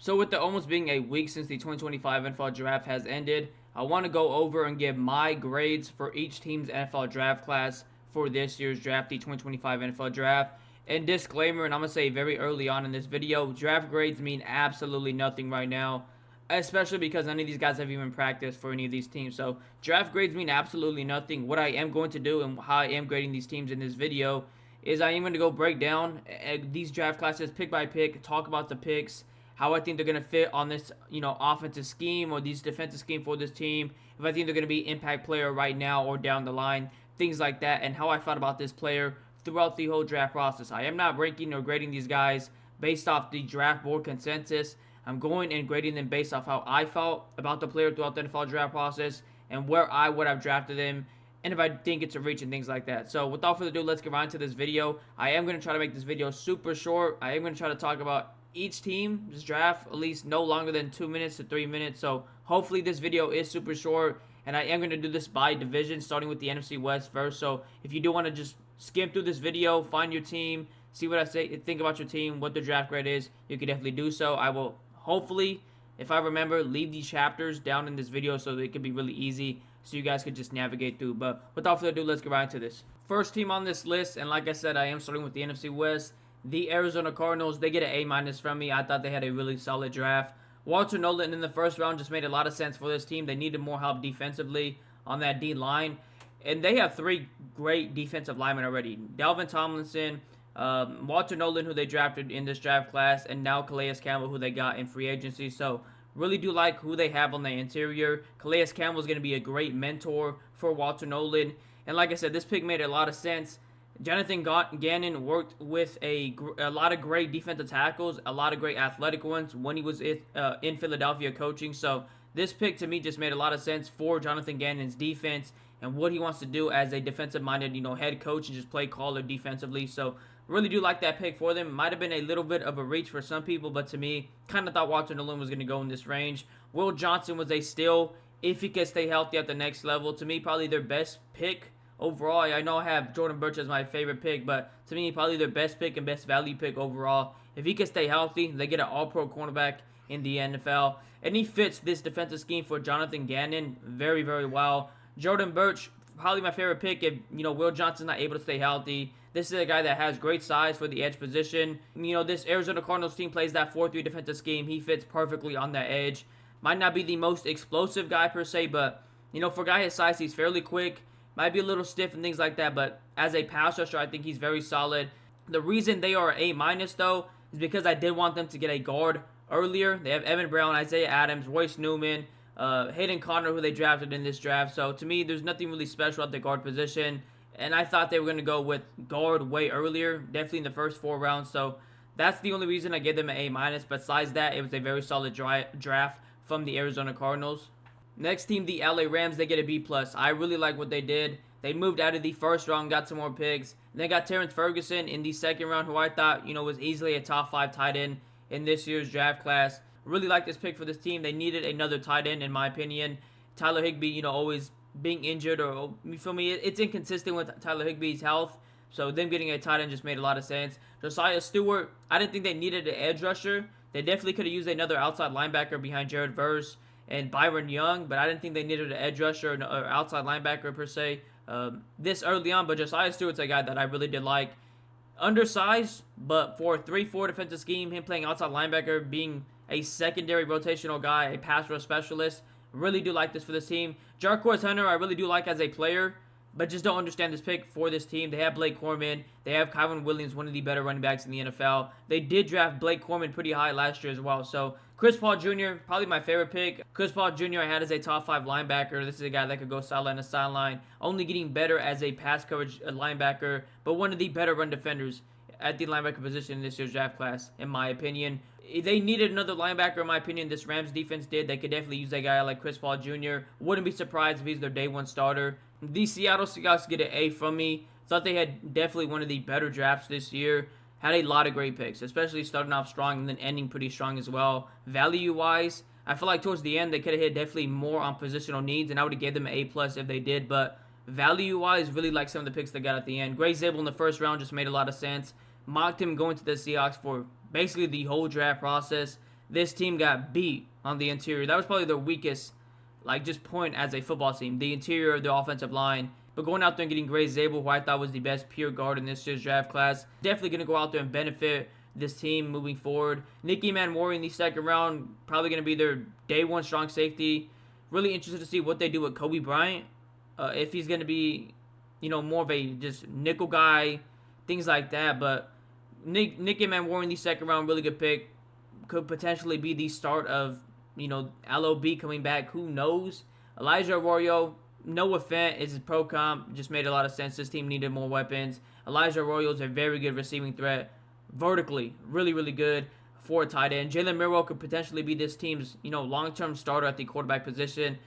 So with the almost being a week since the 2025 NFL Draft has ended, I want to go over and give my grades for each team's NFL Draft class for this year's draft, the 2025 NFL Draft. And disclaimer, and I'm going to say very early on in this video, draft grades mean absolutely nothing right now, especially because none of these guys have even practiced for any of these teams. So draft grades mean absolutely nothing. What I am going to do and how I am grading these teams in this video is I am going to go break down these draft classes pick by pick, talk about the picks, how I think they're going to fit on this, offensive scheme or these defensive scheme for this team, if I think they're going to be impact player right now or down the line, things like that, and how I thought about this player throughout the whole draft process. I am not ranking or grading these guys based off the draft board consensus. I'm going and grading them based off how I felt about the player throughout the NFL draft process and where I would have drafted him and if I think it's a reach and things like that. So without further ado, let's get right into this video. I am going to try to make this video super short. I am going to try to talk about each team's draft at least no longer than 2 minutes to 3 minutes. So hopefully this video is super short, and I am going to do this by division, starting with the NFC West first. So if you do want to just skim through this video, find your team, see what I think about your team, what the draft grade is, you can definitely do so. I will hopefully, if I remember, leave these chapters down in this video so that it can be really easy so you guys could just navigate through. But without further ado, let's get right into this. First team on this list, and like I said, I am starting with the NFC West. The Arizona Cardinals, they get an A- from me. I thought they had a really solid draft. Walter Nolan in the first round just made a lot of sense for this team. They needed more help defensively on that D-line. And they have three great defensive linemen already. Dalvin Tomlinson, Walter Nolan, who they drafted in this draft class, and now Calais Campbell, who they got in free agency. So really do like who they have on the interior. Calais Campbell is going to be a great mentor for Walter Nolan. And like I said, this pick made a lot of sense. Jonathan Gannon worked with a lot of great defensive tackles, a lot of great athletic ones when he was in Philadelphia coaching. So this pick to me just made a lot of sense for Jonathan Gannon's defense and what he wants to do as a defensive-minded, head coach and just play caller defensively. So really do like that pick for them. Might have been a little bit of a reach for some people, but to me, kind of thought Walter Nolan was going to go in this range. Will Johnson was a steal if he could stay healthy at the next level. To me, probably their best pick overall. I know I have Jordan Burch as my favorite pick, but to me, probably their best pick and best value pick overall. If he can stay healthy, they get an all-pro cornerback in the NFL. And he fits this defensive scheme for Jonathan Gannon very, very well. Jordan Burch, probably my favorite pick if, Will Johnson's not able to stay healthy. This is a guy that has great size for the edge position. This Arizona Cardinals team plays that 4-3 defensive scheme. He fits perfectly on that edge. Might not be the most explosive guy per se, but, for a guy his size, he's fairly quick. Might be a little stiff and things like that, but as a pass rusher, I think he's very solid. The reason they are A- though is because I did want them to get a guard earlier. They have Evan Brown, Isaiah Adams, Royce Newman, Hayden Conner, who they drafted in this draft. So to me, there's nothing really special at the guard position, and I thought they were going to go with guard way earlier, definitely in the first 4 rounds. So that's the only reason I gave them an A-. Besides that, it was a very solid draft from the Arizona Cardinals. Next team, the LA Rams, they get a B+. I really like what they did. They moved out of the first round, got some more picks. And they got Terrence Ferguson in the second round, who I thought, was easily a top 5 tight end in this year's draft class. Really like this pick for this team. They needed another tight end, in my opinion. Tyler Higbee, always being injured, or you feel me? It's inconsistent with Tyler Higbee's health. So them getting a tight end just made a lot of sense. Josiah Stewart, I didn't think they needed an edge rusher. They definitely could have used another outside linebacker behind Jared Verse and Byron Young, but I didn't think they needed an edge rusher or outside linebacker per se this early on. But Josiah Stewart's a guy that I really did like. Undersized, but for a 3-4 defensive scheme, him playing outside linebacker, being a secondary rotational guy, a pass rush specialist, really do like this for this team. Jarquez Hunter, I really do like as a player, but just don't understand this pick for this team. They have Blake Coleman. They have Kyron Williams, one of the better running backs in the NFL. They did draft Blake Coleman pretty high last year as well. So Chris Paul Jr., probably my favorite pick. Chris Paul Jr. I had as a top 5 linebacker. This is a guy that could go sideline to sideline, only getting better as a pass coverage linebacker, but one of the better run defenders at the linebacker position in this year's draft class, in my opinion. They needed another linebacker, in my opinion. This Rams defense did. They could definitely use a guy like Chris Paul Jr. Wouldn't be surprised if he's their day 1 starter. The Seattle Seahawks get an A from me. Thought they had definitely one of the better drafts this year. Had a lot of great picks, especially starting off strong and then ending pretty strong as well. Value-wise, I feel like towards the end they could have hit definitely more on positional needs, and I would have gave them an A+ if they did. But value-wise, really like some of the picks they got at the end. Gray Zabel in the first round just made a lot of sense. Mocked him going to the Seahawks for basically the whole draft process. this team got beat on the interior. That was probably their weakest, like, just point as a football team, the interior of the offensive line. But going out there and getting Gray Zabel, who I thought was the best pure guard in this year's draft class, definitely going to go out there and benefit this team moving forward. Nicky Manwari in the second round, probably going to be their day one strong safety. Really interested to see what they do with Kobe Bryant. If he's going to be, more of a just nickel guy, things like that. But Nicky Manwari in the second round, really good pick. Could potentially be the start of, LOB coming back. Who knows? Elijah Arroyo, Noah Fant is his pro comp. Just made a lot of sense. This team needed more weapons. Elijah Arroyo is a very good receiving threat. Vertically, really, really good for a tight end. Jalen Milroe could potentially be this team's, long-term starter at the quarterback position.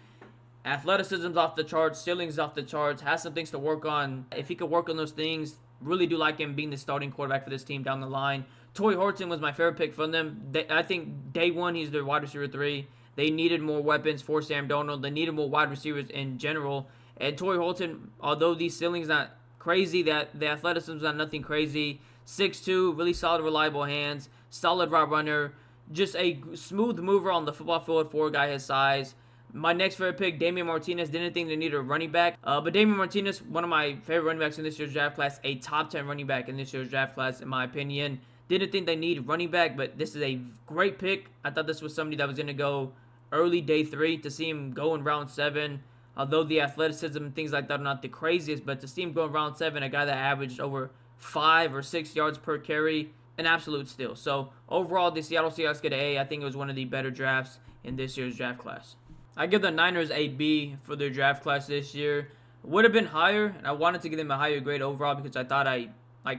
Athleticism's off the charts. Ceiling's off the charts. Has some things to work on. If he could work on those things, really do like him being the starting quarterback for this team down the line. Torrey Horton was my favorite pick from them. I think day one, he's their wide receiver 3. They needed more weapons for Sam Darnold. They needed more wide receivers in general. And Torrey Horton, although the ceiling's not crazy, that the athleticism's not nothing crazy. 6'2", really solid, reliable hands, solid route runner, just a smooth mover on the football field for a guy his size. My next favorite pick, Damian Martinez. Didn't think they needed a running back, but Damian Martinez, one of my favorite running backs in this year's draft class, a top 10 running back in this year's draft class, in my opinion. Didn't think they needed running back, but this is a great pick. I thought this was somebody that was going to go early day 3. To see him go in round 7, although the athleticism and things like that are not the craziest, but to see him go in round 7, a guy that averaged over 5 or 6 yards per carry, an absolute steal. So overall, the Seattle Seahawks get an A. I think it was one of the better drafts in this year's draft class. I give the Niners a B for their draft class this year. Would have been higher, and I wanted to give them a higher grade overall because I thought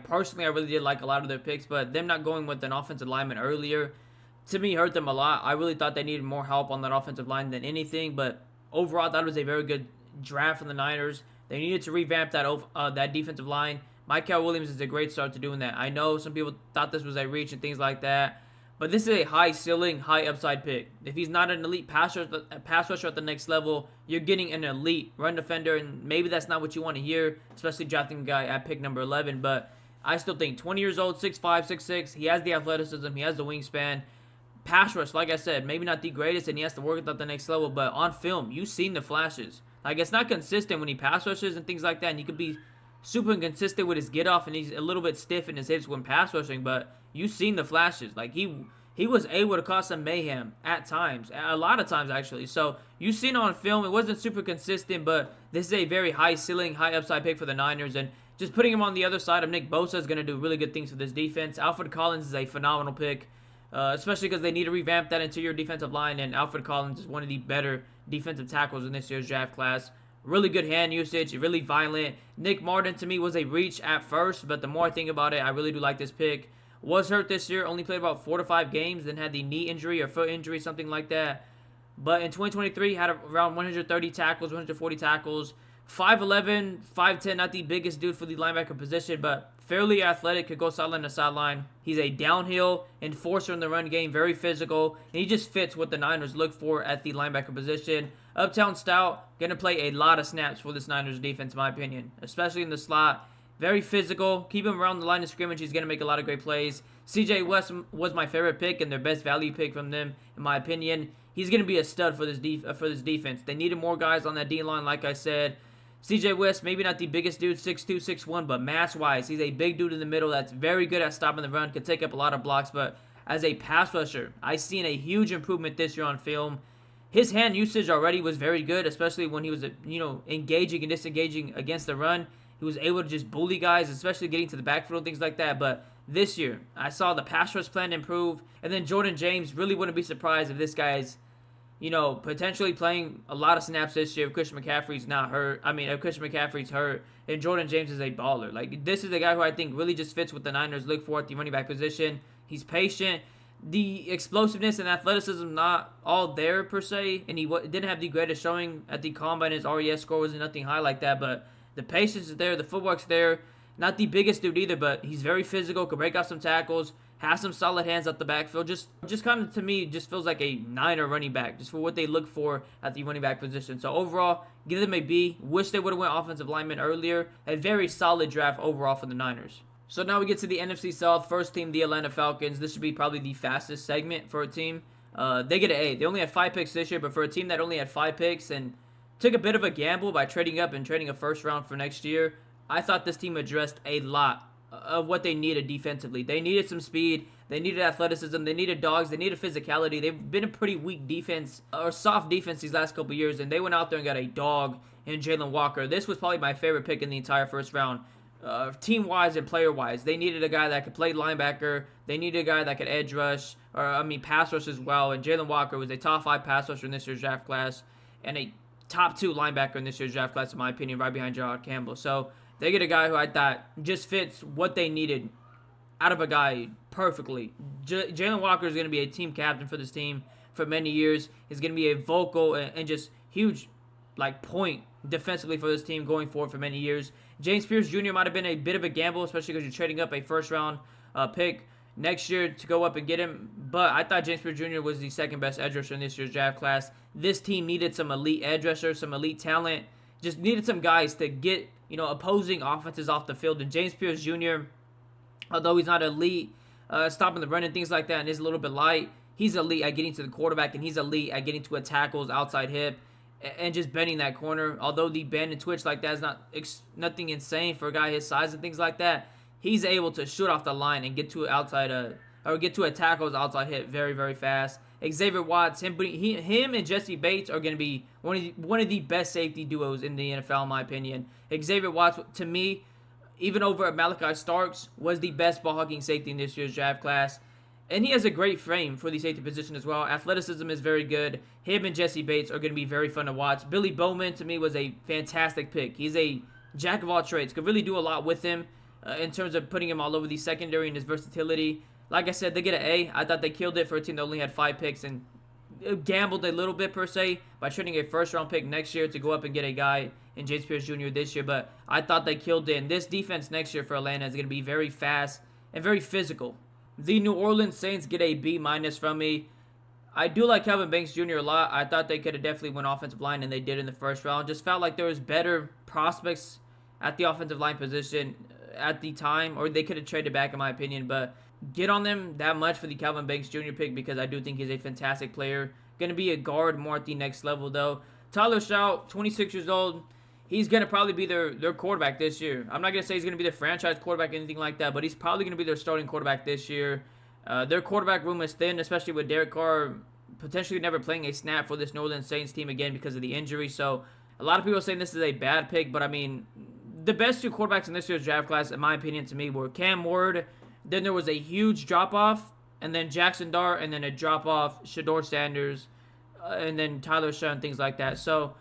personally, I really did like a lot of their picks, but them not going with an offensive lineman earlier, to me, hurt them a lot. I really thought they needed more help on that offensive line than anything, but overall, I thought it was a very good draft from the Niners. They needed to revamp that defensive line. Michael Williams is a great start to doing that. I know some people thought this was a reach and things like that, but this is a high ceiling, high upside pick. If he's not an elite pass rusher at the next level, you're getting an elite run defender, and maybe that's not what you want to hear, especially drafting a guy at pick number 11, but I still think 20 years old, 6'5", 6'6", he has the athleticism, he has the wingspan. Pass rush, like I said, maybe not the greatest, and he has to work at the next level, but on film, you've seen the flashes. Like, it's not consistent when he pass rushes and things like that, and he could be super inconsistent with his get off, and he's a little bit stiff in his hips when pass rushing, but you've seen the flashes. Like, he was able to cause some mayhem at times, a lot of times actually. So you've seen it on film. It wasn't super consistent, but this is a very high ceiling, high upside pick for the Niners, and just putting him on the other side of Nick Bosa is going to do really good things for this defense. Alfred Collins is a phenomenal pick, especially because they need to revamp that interior defensive line, and Alfred Collins is one of the better defensive tackles in this year's draft class. Really good hand usage, really violent. Nick Martin, to me, was a reach at first, but the more I think about it, I really do like this pick. Was hurt this year, only played about 4 to 5 games, then had the knee injury or foot injury, something like that. But in 2023, had around 130 tackles, 140 tackles. 5'11", 5'10", not the biggest dude for the linebacker position, but fairly athletic, could go sideline to sideline. He's a downhill enforcer in the run game, very physical, and he just fits what the Niners look for at the linebacker position. Uptown stout, going to play a lot of snaps for this Niners defense, in my opinion, especially in the slot. Very physical. Keep him around the line of scrimmage. He's going to make a lot of great plays. CJ West was my favorite pick and their best value pick from them, in my opinion. He's going to be a stud for this defense. They needed more guys on that D-line, like I said. CJ West, maybe not the biggest dude, 6'2", 6'1", but mass-wise, he's a big dude in the middle that's very good at stopping the run, can take up a lot of blocks, but as a pass rusher, I've seen a huge improvement this year on film. His hand usage already was very good, especially when he was, engaging and disengaging against the run. He was able to just bully guys, especially getting to the backfield and things like that. But this year, I saw the pass rush plan improve. And then Jordan James, really wouldn't be surprised if this guy's, potentially playing a lot of snaps this year if Christian McCaffrey's not hurt. If Christian McCaffrey's hurt and Jordan James is a baller. Like, this is a guy who I think really just fits what the Niners look for at the running back position. He's patient. The explosiveness and athleticism not all there per se, and he didn't have the greatest showing at the combine. His RES score wasn't nothing high like that, but the patience is there, the footwork's there. Not the biggest dude either, but he's very physical, could break out some tackles, has some solid hands at the backfield. Just kind of, to me, just feels like a Niner running back, just for what they look for at the running back position. So overall, give them a B. Wish they would have went offensive lineman earlier. A very solid draft overall for the Niners. So now we get to the NFC South. First team, the Atlanta Falcons. This should be probably the fastest segment for a team. They get an A. They only had 5 picks this year, but for a team that only had 5 picks and took a bit of a gamble by trading up and trading a first round for next year, I thought this team addressed a lot of what they needed defensively. They needed some speed. They needed athleticism. They needed dogs. They needed physicality. They've been a pretty weak defense or soft defense these last couple years, and they went out there and got a dog in Jalen Walker. This was probably my favorite pick in the entire first round. Team-wise and player-wise, they needed a guy that could play linebacker. They needed a guy that could edge rush, pass rush as well. And Jalen Walker was a top 5 pass rusher in this year's draft class and a top 2 linebacker in this year's draft class, in my opinion, right behind Gerard Campbell. So they get a guy who I thought just fits what they needed out of a guy perfectly. Jalen Walker is going to be a team captain for this team for many years. He's going to be a vocal and just huge point defensively for this team going forward for many years. James Pierce Jr. might have been a bit of a gamble, especially because you're trading up a first-round pick next year to go up and get him. But I thought James Pierce Jr. was the second best edge rusher in this year's draft class. This team needed some elite edge rushers, some elite talent. Just needed some guys to get opposing offenses off the field. And James Pierce Jr., although he's not elite stopping the run and things like that and is a little bit light, he's elite at getting to the quarterback, and he's elite at getting to a tackle's outside hip and just bending that corner. Although the bend and twitch like that is nothing insane for a guy his size and things like that, he's able to shoot off the line and get to a tackle's outside hit very, very fast. Xavier Watts, him and Jesse Bates are going to be one of the best safety duos in the NFL, in my opinion. Xavier Watts, to me, even over Malachi Starks, was the best ball-hawking safety in this year's draft class. And he has a great frame for the safety position as well. Athleticism is very good. Him and Jesse Bates are going to be very fun to watch. Billy Bowman, to me, was a fantastic pick. He's a jack of all trades. Could really do a lot with him in terms of putting him all over the secondary and his versatility. Like I said, they get an A. I thought they killed it for a team that only had 5 picks and gambled a little bit, per se, by trading a first-round pick next year to go up and get a guy in James Pierce Jr. this year. But I thought they killed it. And this defense next year for Atlanta is going to be very fast and very physical. The New Orleans Saints get a B- from me. I do like Kelvin Banks Jr. a lot. I thought they could have definitely went offensive line, and they did in the first round. Just felt like there was better prospects at the offensive line position at the time, or they could have traded back, in my opinion. But get on them that much for the Kelvin Banks Jr. pick, because I do think he's a fantastic player. Going to be a guard more at the next level, though. Tyler Shout, 26 years old. He's going to probably be their quarterback this year. I'm not going to say he's going to be their franchise quarterback or anything like that, but he's probably going to be their starting quarterback this year. Their quarterback room is thin, especially with Derek Carr potentially never playing a snap for this New Orleans Saints team again because of the injury. So a lot of people are saying this is a bad pick, but I mean, the best 2 quarterbacks in this year's draft class, in my opinion, to me, were Cam Ward. Then there was a huge drop-off, and then Jackson Dart, and then a drop-off, Shedeur Sanders, and then Tyler Shough and things like that. So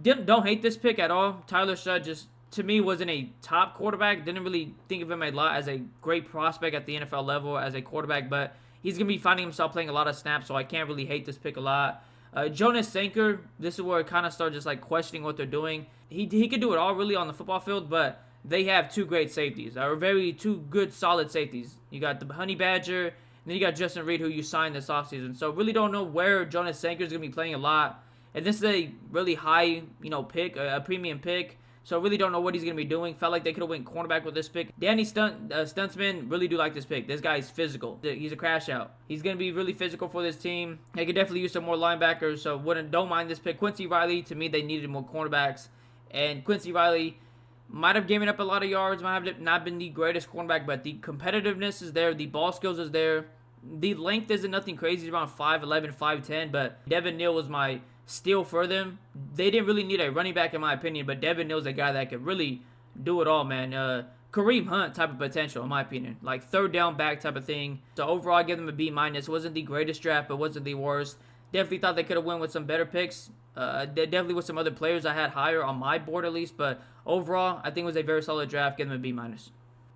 don't hate this pick at all. Tyler Shough just, to me, wasn't a top quarterback. Didn't really think of him a lot as a great prospect at the NFL level as a quarterback, but he's going to be finding himself playing a lot of snaps, so I can't really hate this pick a lot. Jonas Sanker, this is where I kind of start just questioning what they're doing. He could do it all really on the football field, but they have 2 great safeties, or 2 good solid safeties. You got the Honey Badger, and then you got Justin Reed, who you signed this offseason. So really don't know where Jonas Sanker is going to be playing a lot. And this is a really high, pick, a premium pick. So I really don't know what he's going to be doing. Felt like they could have went cornerback with this pick. Danny Stuntsman, really do like this pick. This guy is physical. He's a crash out. He's going to be really physical for this team. They could definitely use some more linebackers, so don't mind this pick. Quincy Riley, to me, they needed more cornerbacks. And Quincy Riley might have given up a lot of yards, might have not been the greatest cornerback, but the competitiveness is there. The ball skills is there. The length isn't nothing crazy, around 5'11", 5'10", but Devin Neal was my steal for them. They didn't really need a running back, in my opinion, but Devin Neal's a guy that could really do it all, man. Kareem Hunt type of potential, in my opinion. Third down back type of thing. So overall, I give them a B-. Wasn't the greatest draft, but wasn't the worst. Definitely thought they could have went with some better picks. Definitely with some other players I had higher on my board at least, but overall, I think it was a very solid draft. Give them a B-.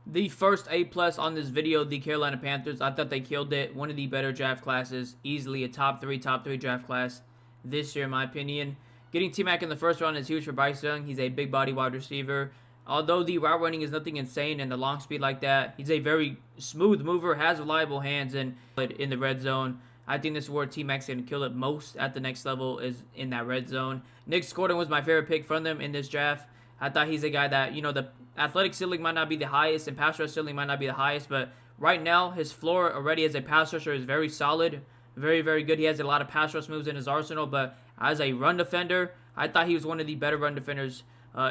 The first A+ on this video, the Carolina Panthers. I thought they killed it. One of the better draft classes. Easily a top three draft class this year, in my opinion. Getting T-Mac in the first round is huge for Bryce Young. He's a big body wide receiver. Although the route running is nothing insane and the long speed like that, he's a very smooth mover, has reliable hands in the red zone. I think this is where T-Mac's going to kill it most at the next level, is in that red zone. Nick Gordon was my favorite pick from them in this draft. I thought he's a guy that, the athletic ceiling might not be the highest and pass rush ceiling might not be the highest, but right now his floor already as a pass rusher is very solid. Very, very good. He has a lot of pass rush moves in his arsenal, but as a run defender, I thought he was one of the better run defenders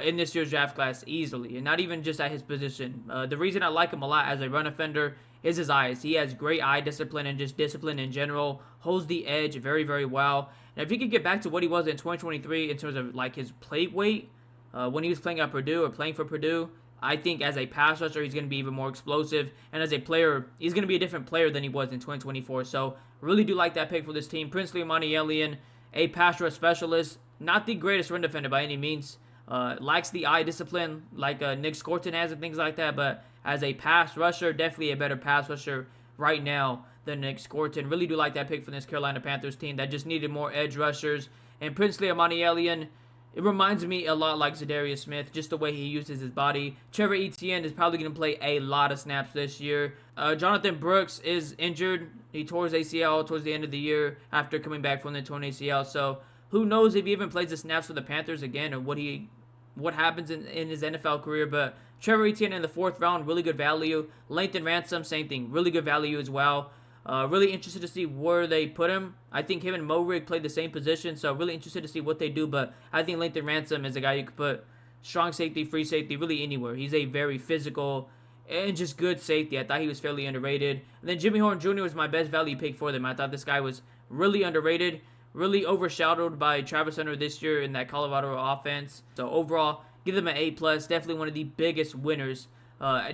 in this year's draft class easily, and not even just at his position. The reason I like him a lot as a run defender is his eyes. He has great eye discipline and just discipline in general, holds the edge very, very well. And if he could get back to what he was in 2023 in terms of like his plate weight when he was playing at Purdue or playing for Purdue, I think as a pass rusher, he's going to be even more explosive. And as a player, he's going to be a different player than he was in 2024. So really do like that pick for this team. Princely Amani-Elian, a pass rush specialist. Not the greatest run defender by any means. Lacks the eye discipline like Nick Scorton has and things like that. But as a pass rusher, definitely a better pass rusher right now than Nick Scorton. Really do like that pick for this Carolina Panthers team that just needed more edge rushers. And Princely Amani-Elian, it reminds me a lot like Zadarius Smith, just the way he uses his body. Trevor Etienne is probably going to play a lot of snaps this year. Jonathan Brooks is injured. He tore his ACL towards the end of the year after coming back from the torn ACL. So who knows if he even plays the snaps for the Panthers again or what happens in his NFL career. But Trevor Etienne in the 4th round, really good value. Lathan Ransom, same thing, really good value as well. Really interested to see where they put him. I think him and Morig played the same position, so really interested to see what they do. But I think Lathan Ransom is a guy you could put strong safety, free safety, really anywhere. He's a very physical and just good safety. I thought he was fairly underrated. And then Jimmy Horn Jr. was my best value pick for them. I thought this guy was really underrated, really overshadowed by Travis Hunter this year in that Colorado offense. So overall, give them an A+. Definitely one of the biggest winners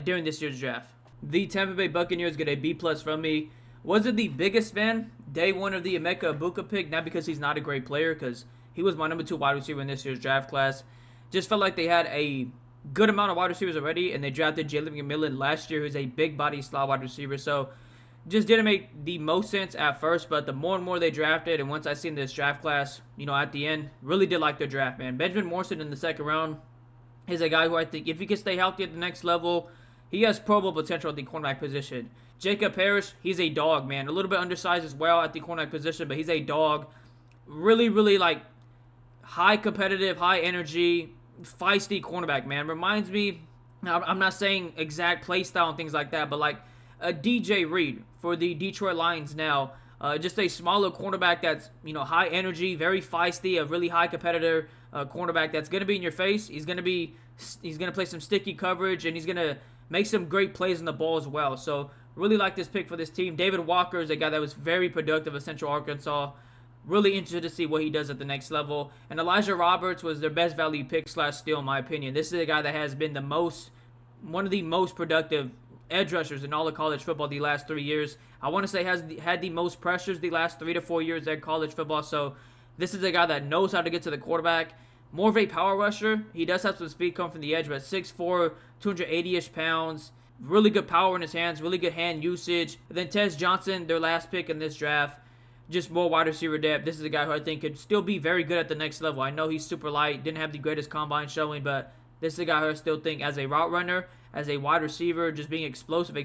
during this year's draft. The Tampa Bay Buccaneers get a B+ from me. Wasn't the biggest fan day one of the Emeka Egbuka pick, not because he's not a great player, because he was my number 2 wide receiver in this year's draft class. Just felt like they had a good amount of wide receivers already, and they drafted Jalen McMillan last year, who's a big body slot wide receiver. So just didn't make the most sense at first, but the more and more they drafted, and once I seen this draft class, at the end, really did like their draft, man. Benjamin Morrison in the 2nd round is a guy who I think if he can stay healthy at the next level, he has Pro Bowl potential at the cornerback position. Jacob Parrish, he's a dog, man. A little bit undersized as well at the cornerback position, but he's a dog. Really, really, high competitive, high energy, feisty cornerback, man. Reminds me, I'm not saying exact play style and things like that, but like a DJ Reed for the Detroit Lions now. Just a smaller cornerback that's, high energy, very feisty, a really high competitor cornerback that's going to be in your face. He's going to play some sticky coverage, and he's going to make some great plays on the ball as well. So really like this pick for this team. David Walker is a guy that was very productive at Central Arkansas. Really interested to see what he does at the next level. And Elijah Roberts was their best value pick / steal, in my opinion. This is a guy that has been one of the most productive edge rushers in all of college football the last 3 years. I want to say had the most pressures the last 3 to 4 years at college football. So this is a guy that knows how to get to the quarterback. More of a power rusher. He does have some speed come from the edge, but 6'4", 280-ish pounds. Really good power in his hands, really good hand usage. And then Tez Johnson, their last pick in this draft. Just more wide receiver depth. This is a guy who I think could still be very good at the next level. I know he's super light, didn't have the greatest combine showing, but this is a guy who I still think as a route runner, as a wide receiver, just being explosive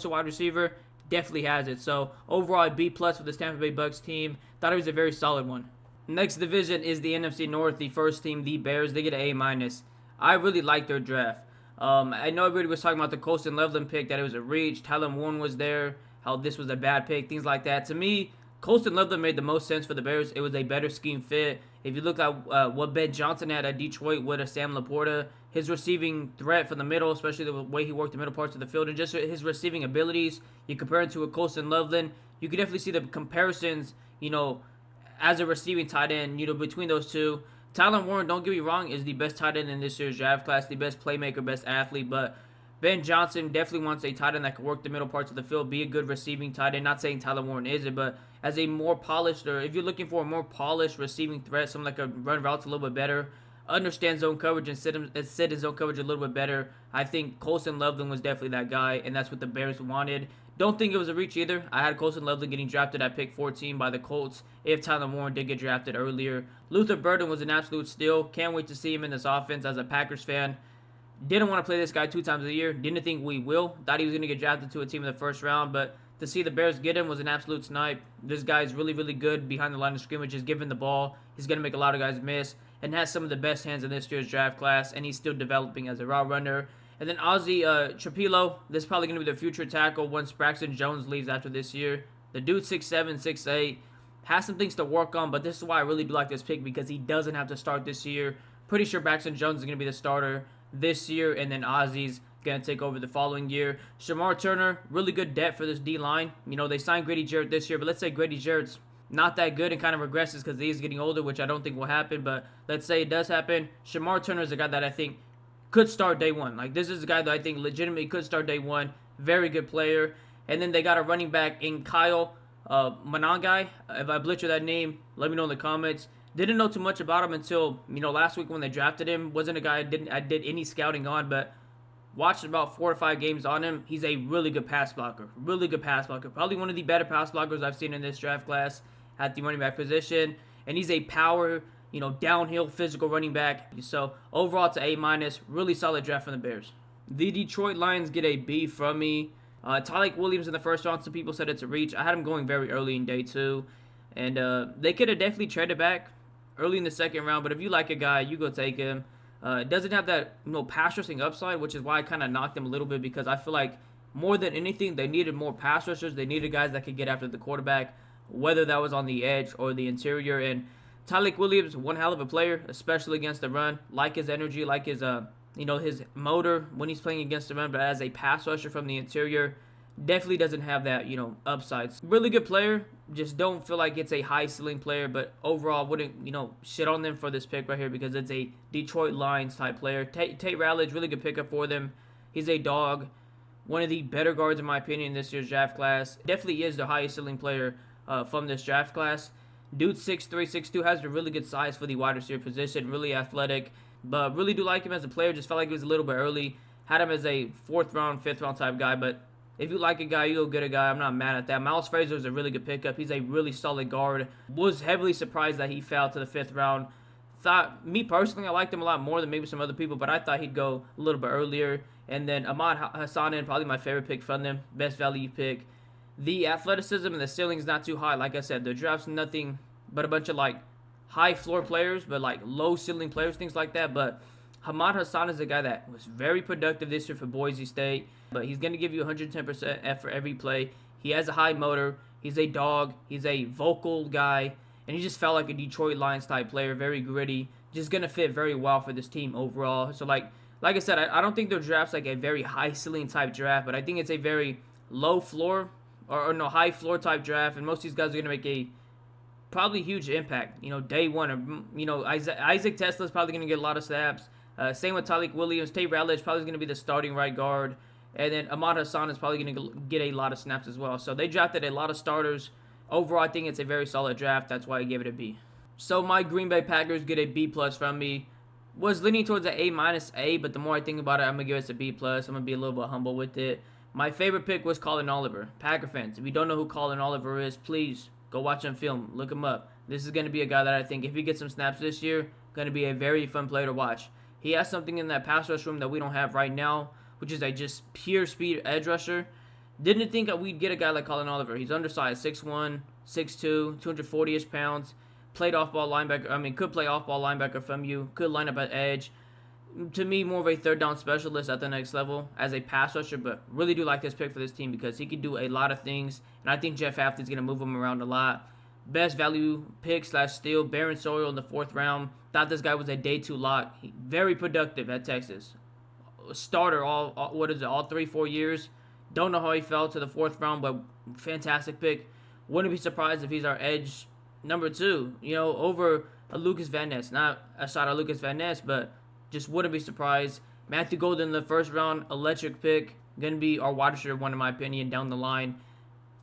wide receiver, definitely has it. So overall, a B+ for this Tampa Bay Bucs team. Thought it was a very solid one. Next division is the NFC North. The first team, the Bears, they get an A-. I really like their draft. I know everybody was talking about the Colston Loveland pick, that it was a reach. Tyler Warren was there, how this was a bad pick, things like that. To me, Colston Loveland made the most sense for the Bears. It was a better scheme fit. If you look at what Ben Johnson had at Detroit with a Sam Laporta, his receiving threat from the middle, especially the way he worked the middle parts of the field, and just his receiving abilities, you compare it to a Colston Loveland, you can definitely see the comparisons, as a receiving tight end, between those two. Tyler Warren, don't get me wrong, is the best tight end in this year's draft class, the best playmaker, best athlete, but Ben Johnson definitely wants a tight end that can work the middle parts of the field, be a good receiving tight end. Not saying Tyler Warren isn't, but as a more polished, or if you're looking for a more polished receiving threat, someone that can run routes a little bit better, understand zone coverage and sit in zone coverage a little bit better, I think Colston Loveland was definitely that guy, and that's what the Bears wanted. Don't think it was a reach either. I had Colston Loveland getting drafted at pick 14 by the Colts if Tyler Warren did get drafted earlier. Luther Burden was an absolute steal. Can't wait to see him in this offense as a Packers fan. Didn't want to play this guy 2 times a year. Didn't think we will. Thought he was going to get drafted to a team in the first round, but to see the Bears get him was an absolute snipe. This guy's really, really good behind the line of scrimmage. Just given the ball, he's going to make a lot of guys miss, and has some of the best hands in this year's draft class, and he's still developing as a route runner. And then Ozzy Trapilo, this is probably going to be the future tackle once Braxton Jones leaves after this year. The dude 6'7", 6'8", has some things to work on, but this is why I really do like this pick because he doesn't have to start this year. Pretty sure Braxton Jones is going to be the starter this year, and then Ozzy's going to take over the following year. Shamar Turner, really good depth for this D-line. You know, they signed Grady Jarrett this year, but let's say Grady Jarrett's not that good and kind of regresses because he's getting older, which I don't think will happen, but let's say it does happen. Shamar Turner is a guy that I think could start day one. Like, this is a guy that I think legitimately could start day one. Very good player. And then they got a running back in Kyle Monangai. If I butcher that name, let me know in the comments. Didn't know too much about him until, last week when they drafted him. Wasn't a guy I did any scouting on, but watched about 4 or 5 games on him. He's a really good pass blocker. Really good pass blocker. Probably one of the better pass blockers I've seen in this draft class at the running back position. And he's a power, downhill physical running back. So overall, it's an A-. Really solid draft from the Bears. The Detroit Lions get a B from me. Tyleik Williams in the first round. Some people said it's a reach. I had him going very early in day 2. And they could have definitely traded back early in the second round. But if you like a guy, you go take him. It doesn't have that pass rushing upside, which is why I kind of knocked him a little bit, because I feel like more than anything, they needed more pass rushers. They needed guys that could get after the quarterback, whether that was on the edge or the interior. And Tyleik Williams, one hell of a player, especially against the run. Like his energy, like his his motor when he's playing against the run, but as a pass rusher from the interior, definitely doesn't have that, upside. Really good player, just don't feel like it's a high ceiling player, but overall wouldn't, shit on them for this pick right here because it's a Detroit Lions type player. Tate Ratledge, really good pickup for them. He's a dog. One of the better guards in my opinion in this year's draft class. Definitely is the highest ceiling player from this draft class. Dude 6'3", 6'2", has a really good size for the wide receiver position, really athletic. But really do like him as a player. Just felt like he was a little bit early. Had him as a 4th round, 5th round type guy. But if you like a guy, you go get a guy. I'm not mad at that. Miles Frazier is a really good pickup. He's a really solid guard. Was heavily surprised that he fell to the 5th round. Me personally, I liked him a lot more than maybe some other people. But I thought he'd go a little bit earlier. And then Ahmad Hassanin, probably my favorite pick from them. Best value pick. The athleticism and the ceiling is not too high. Like I said, the draft's nothing but a bunch of high floor players, but low ceiling players, things like that. But Ahmad Hassan is a guy that was very productive this year for Boise State, but he's going to give you 110% effort every play. He has a high motor. He's a dog. He's a vocal guy, and he just felt like a Detroit Lions type player, very gritty, just going to fit very well for this team overall. So like I said, I don't think their draft's a very high ceiling type draft, but I think it's a very low floor or no high floor type draft, and most of these guys are going to make a probably huge impact, day one. Isaac Tesla's probably going to get a lot of snaps. Same with Tyleik Williams. Tate Ratledge probably going to be the starting right guard. And then Ahmad Hassan is probably going to get a lot of snaps as well. So they drafted a lot of starters. Overall, I think it's a very solid draft. That's why I gave it a B. So my Green Bay Packers get a B+ from me. Was leaning towards an A-, but the more I think about it, I'm going to give it a B+. I'm going to be a little bit humble with it. My favorite pick was Colin Oliver. Packer fans, if you don't know who Colin Oliver is, please go watch him film. Look him up. This is going to be a guy that I think if he gets some snaps this year, going to be a very fun player to watch. He has something in that pass rush room that we don't have right now, which is a just pure speed edge rusher. Didn't think that we'd get a guy like Colin Oliver. He's undersized, 6'1", 6'2", 240-ish pounds. Played off-ball linebacker. Could play off-ball linebacker from you. Could line up at edge. To me, more of a third down specialist at the next level as a pass rusher, but really do like this pick for this team because he can do a lot of things, and I think Jeff Hafley's going to move him around a lot. Best value pick / steal, Baron Sawyer in the 4th round. Thought this guy was a day 2 lock. Very productive at Texas. Starter all 3-4 years. Don't know how he fell to the 4th round, but fantastic pick. Wouldn't be surprised if he's our edge number 2, over a Lucas Van Ness. Not a shot at Lucas Van Ness, but just wouldn't be surprised. Matthew Golden in the 1st round, electric pick. Going to be our wide receiver one, in my opinion, down the line.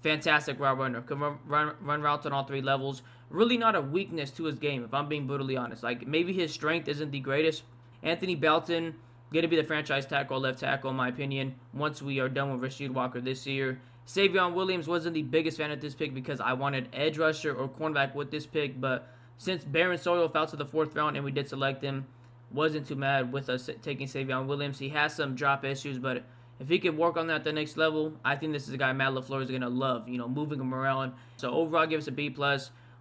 Fantastic route runner. Can run routes on all 3 levels. Really not a weakness to his game, if I'm being brutally honest. Maybe his strength isn't the greatest. Anthony Belton, going to be the franchise tackle, left tackle, in my opinion, once we are done with Rasheed Walker this year. Savion Williams wasn't the biggest fan of this pick because I wanted edge rusher or cornerback with this pick, but since Baron Sawyer fell to the 4th round and we did select him, wasn't too mad with us taking Savion Williams. He has some drop issues, but if he can work on that at the next level, I think this is a guy Matt LaFleur is going to love, moving him around. So overall, give us a B+.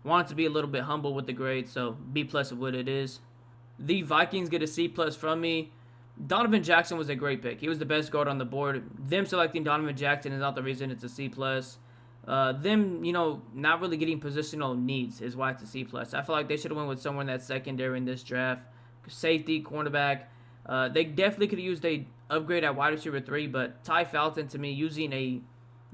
Wanted to be a little bit humble with the grade, so B+ is what it is. The Vikings get a C+ from me. Donovan Jackson was a great pick. He was the best guard on the board. Them selecting Donovan Jackson is not the reason it's a C+. Them, not really getting positional needs is why it's a C plus. I feel like they should have went with someone that's secondary in this draft. Safety, cornerback. They definitely could have used a upgrade at wide receiver 3, but Ty Felton, to me, using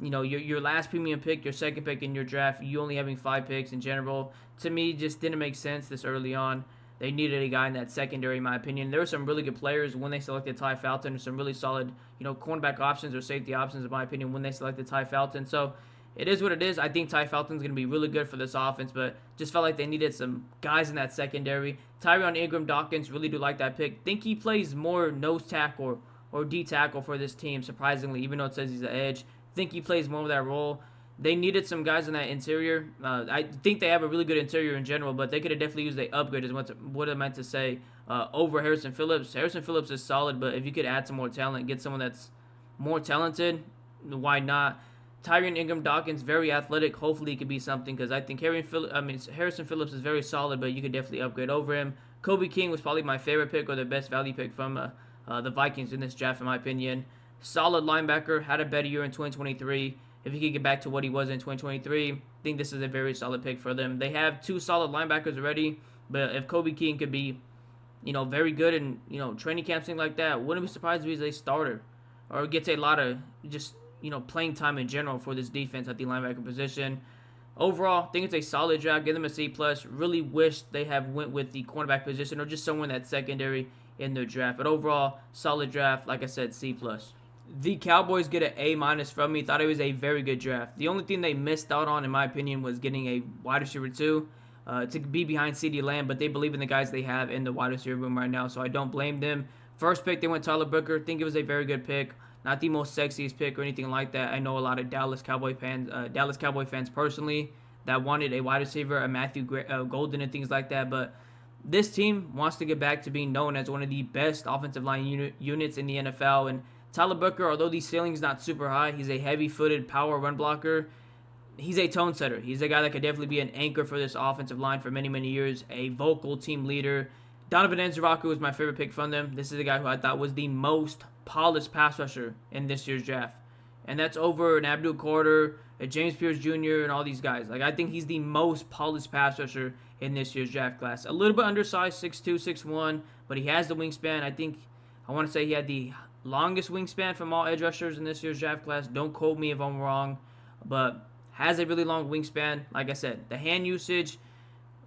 your last premium pick, your second pick in your draft, you only having 5 picks in general, to me just didn't make sense this early on. They needed a guy in that secondary, in my opinion. There were some really good players when they selected Ty Felton, some really solid, cornerback options or safety options, in my opinion, when they selected Ty Felton. So it is what it is. I think Ty Felton's going to be really good for this offense, but just felt like they needed some guys in that secondary. Tyron Ingram Dawkins, really do like that pick. Think he plays more nose tackle or D tackle for this team, surprisingly, even though it says he's an edge. Think he plays more of that role. They needed some guys in that interior. I think they have a really good interior in general, but they could have definitely used an upgrade, is what I meant to say, over Harrison Phillips. Harrison Phillips is solid, but if you could add some more talent, get someone that's more talented, why not? Tyron Ingram Dawkins, very athletic. Hopefully he could be something, because I think Harrison Phillips is very solid, but you could definitely upgrade over him. Kobe King was probably my favorite pick, or the best value pick from the Vikings in this draft, in my opinion. Solid linebacker, had a better year in 2023. If he could get back to what he was in 2023, I think this is a very solid pick for them. They have 2 solid linebackers already, but if Kobe King could be, very good in, training camp, things like that, wouldn't be surprised if he's a starter or gets a lot of just, playing time in general for this defense at the linebacker position. Overall, I think it's a solid draft. Give them a C+. Really wish they have went with the cornerback position or just someone that's secondary in their draft. But overall, solid draft. Like I said, C+. The Cowboys get an A- from me. Thought it was a very good draft. The only thing they missed out on, in my opinion, was getting a wide receiver 2 to be behind CeeDee Lamb, but they believe in the guys they have in the wide receiver room right now, so I don't blame them. First pick, they went Tyler Booker. Think it was a very good pick. Not the most sexiest pick or anything like that. I know a lot of Dallas Cowboy fans personally that wanted a wide receiver, a Matthew Golden and things like that, but this team wants to get back to being known as one of the best offensive line units in the NFL, and Tyler Booker, although the ceiling's not super high, he's a heavy-footed power run blocker. He's a tone setter. He's a guy that could definitely be an anchor for this offensive line for many, many years. A vocal team leader. Donovan Nzaraku was my favorite pick from them. This is a guy who I thought was the most polished pass rusher in this year's draft. And that's over an Abdul Carter, a James Pierce Jr., and all these guys. I think he's the most polished pass rusher in this year's draft class. A little bit undersized, 6'2", 6'1", but he has the wingspan. I want to say he had the longest wingspan from all edge rushers in this year's draft class. Don't quote me if I'm wrong, but has a really long wingspan. Like I said, the hand usage,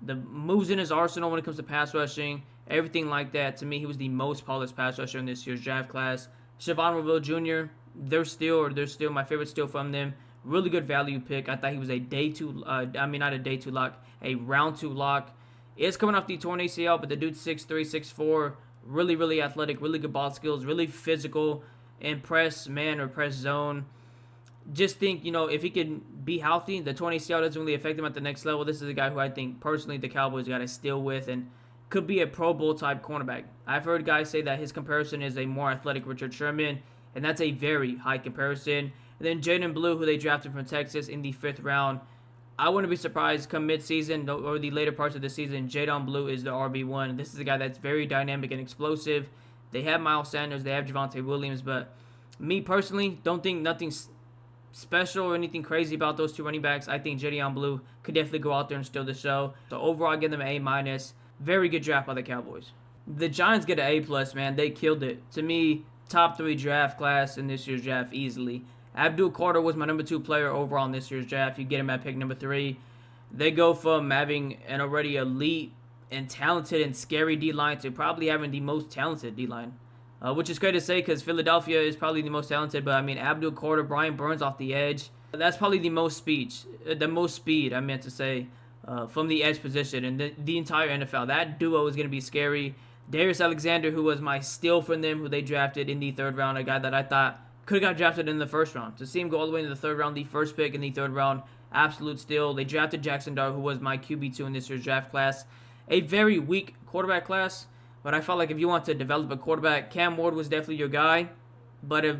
the moves in his arsenal when it comes to pass rushing, everything like that. To me, he was the most polished pass rusher in this year's draft class. Siobhan Reveal Jr., they're still my favorite steal from them. Really good value pick. I thought he was a round 2 lock. It's coming off the torn ACL, but the dude's 6'3", 6'4", really, really athletic, really good ball skills, really physical, in press man or press zone. Just think, if he could be healthy, the torn ACL doesn't really affect him at the next level. This is a guy who I think, personally, the Cowboys got to steal with and could be a Pro Bowl type cornerback. I've heard guys say that his comparison is a more athletic Richard Sherman, and that's a very high comparison. And then Jaden Blue, who they drafted from Texas in the 5th round. I wouldn't be surprised come mid-season or the later parts of the season, Jaden Blue is the RB1. This is a guy that's very dynamic and explosive. They have Miles Sanders, they have Javonte Williams, but me personally don't think nothing special or anything crazy about those 2 running backs. I think Jaden Blue could definitely go out there and steal the show. So overall, I give them an A-. Very good draft by the Cowboys. The Giants get an A+, man. They killed it. To me, top 3 draft class in this year's draft easily. Abdul Carter was my number 2 player overall in this year's draft. You get him at pick number 3. They go from having an already elite and talented and scary D-line to probably having the most talented D-line. Which is great to say because Philadelphia is probably the most talented. But, Abdul Carter, Brian Burns off the edge. That's probably the most speed, from the edge position in the entire NFL. That duo is going to be scary. Darius Alexander, who was my steal from them, who they drafted in the 3rd round, a guy that I thought could have got drafted in the 1st round. To see him go all the way into the 3rd round, the first pick in the 3rd round, absolute steal. They drafted Jackson Dart, who was my QB2 in this year's draft class. A very weak quarterback class, but I felt like if you want to develop a quarterback, Cam Ward was definitely your guy. But if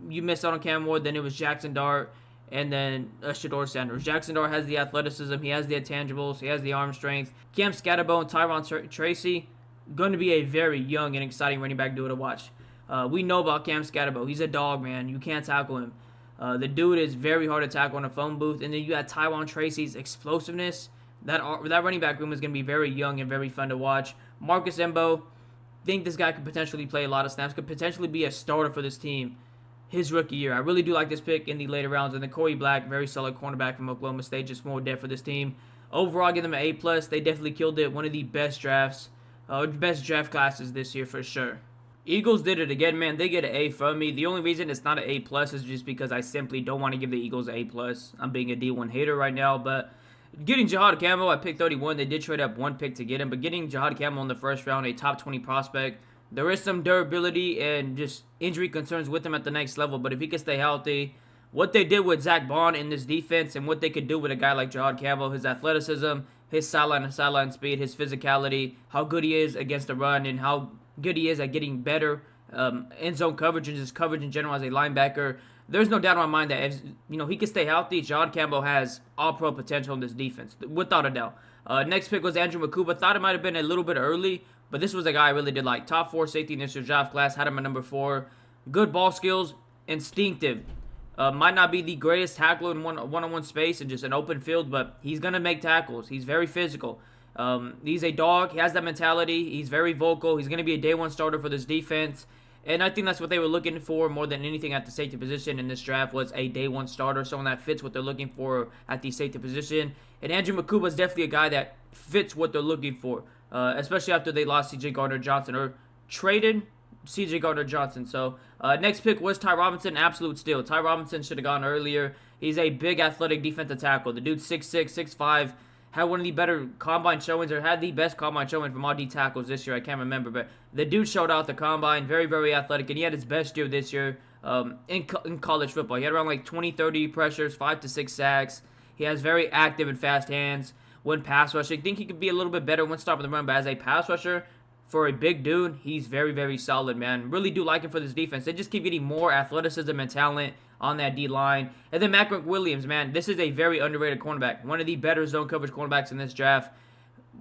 you missed out on Cam Ward, then it was Jackson Dart and then Shedeur Sanders. Jackson Dart has the athleticism, he has the intangibles, he has the arm strength. Cam Scatterbo and Tyron Tracy, going to be a very young and exciting running back duo to watch. We know about Cam Scatterbo. He's a dog, man. You can't tackle him. The dude is very hard to tackle in a phone booth. And then you got Tywan Tracy's explosiveness. That running back room is going to be very young and very fun to watch. Marcus Embo, think this guy could potentially play a lot of snaps, could potentially be a starter for this team his rookie year. I really do like this pick in the later rounds. And then Corey Black, very solid cornerback from Oklahoma State, just more depth for this team. Overall, I give them an A+. They definitely killed it. One of the best drafts, best draft classes this year for sure. Eagles did it again, man. They get an A from me. The only reason it's not an A+ is just because I simply don't want to give the Eagles an A+. I'm being a D1 hater right now, but getting Jihad Campbell at pick 31, they did trade up one pick to get him, but getting Jihad Campbell in the first round, a top 20 prospect, there is some durability and just injury concerns with him at the next level, but if he can stay healthy, what they did with Zach Bond in this defense and what they could do with a guy like Jihad Campbell, his athleticism, his sideline speed, his physicality, how good he is against the run, and how good he is at getting better end zone coverage and just coverage in general as a linebacker. There's no doubt in my mind that if he can stay healthy, Jihad Campbell has all-pro potential in this defense, without a doubt. Next pick was Andrew Makuba. Thought it might have been a little bit early, but this was a guy I really did like. Top 4 safety in this year's draft class. Had him at number 4. Good ball skills, instinctive. Might not be the greatest tackler in one-on-one space and just an open field, but he's going to make tackles. He's very physical. He's a dog. He has that mentality. He's very vocal. He's going to be a day one starter for this defense. And I think that's what they were looking for more than anything at the safety position in this draft was a day one starter, someone that fits what they're looking for at the safety position. And Andrew Makuba is definitely a guy that fits what they're looking for, especially after they lost C.J. Gardner-Johnson or traded C.J. Gardner-Johnson. So next pick was Ty Robinson, absolute steal. Ty Robinson should have gone earlier. He's a big athletic defensive tackle. The dude's 6'6", 6'5", had one of the better combine showings, or had the best combine showing from all D tackles this year. I can't remember, but the dude showed out the combine. Very, very athletic, and he had his best year this year in college football. He had around like 20, 30 pressures, 5 to 6 sacks. He has very active and fast hands when pass rushing. I think he could be a little bit better when stopping the run, but as a pass rusher, for a big dude, he's very, very solid, man. Really do like him for this defense. They just keep getting more athleticism and talent on that D-line. And then Mac McWilliams, man, this is a very underrated cornerback. One of the better zone coverage cornerbacks in this draft.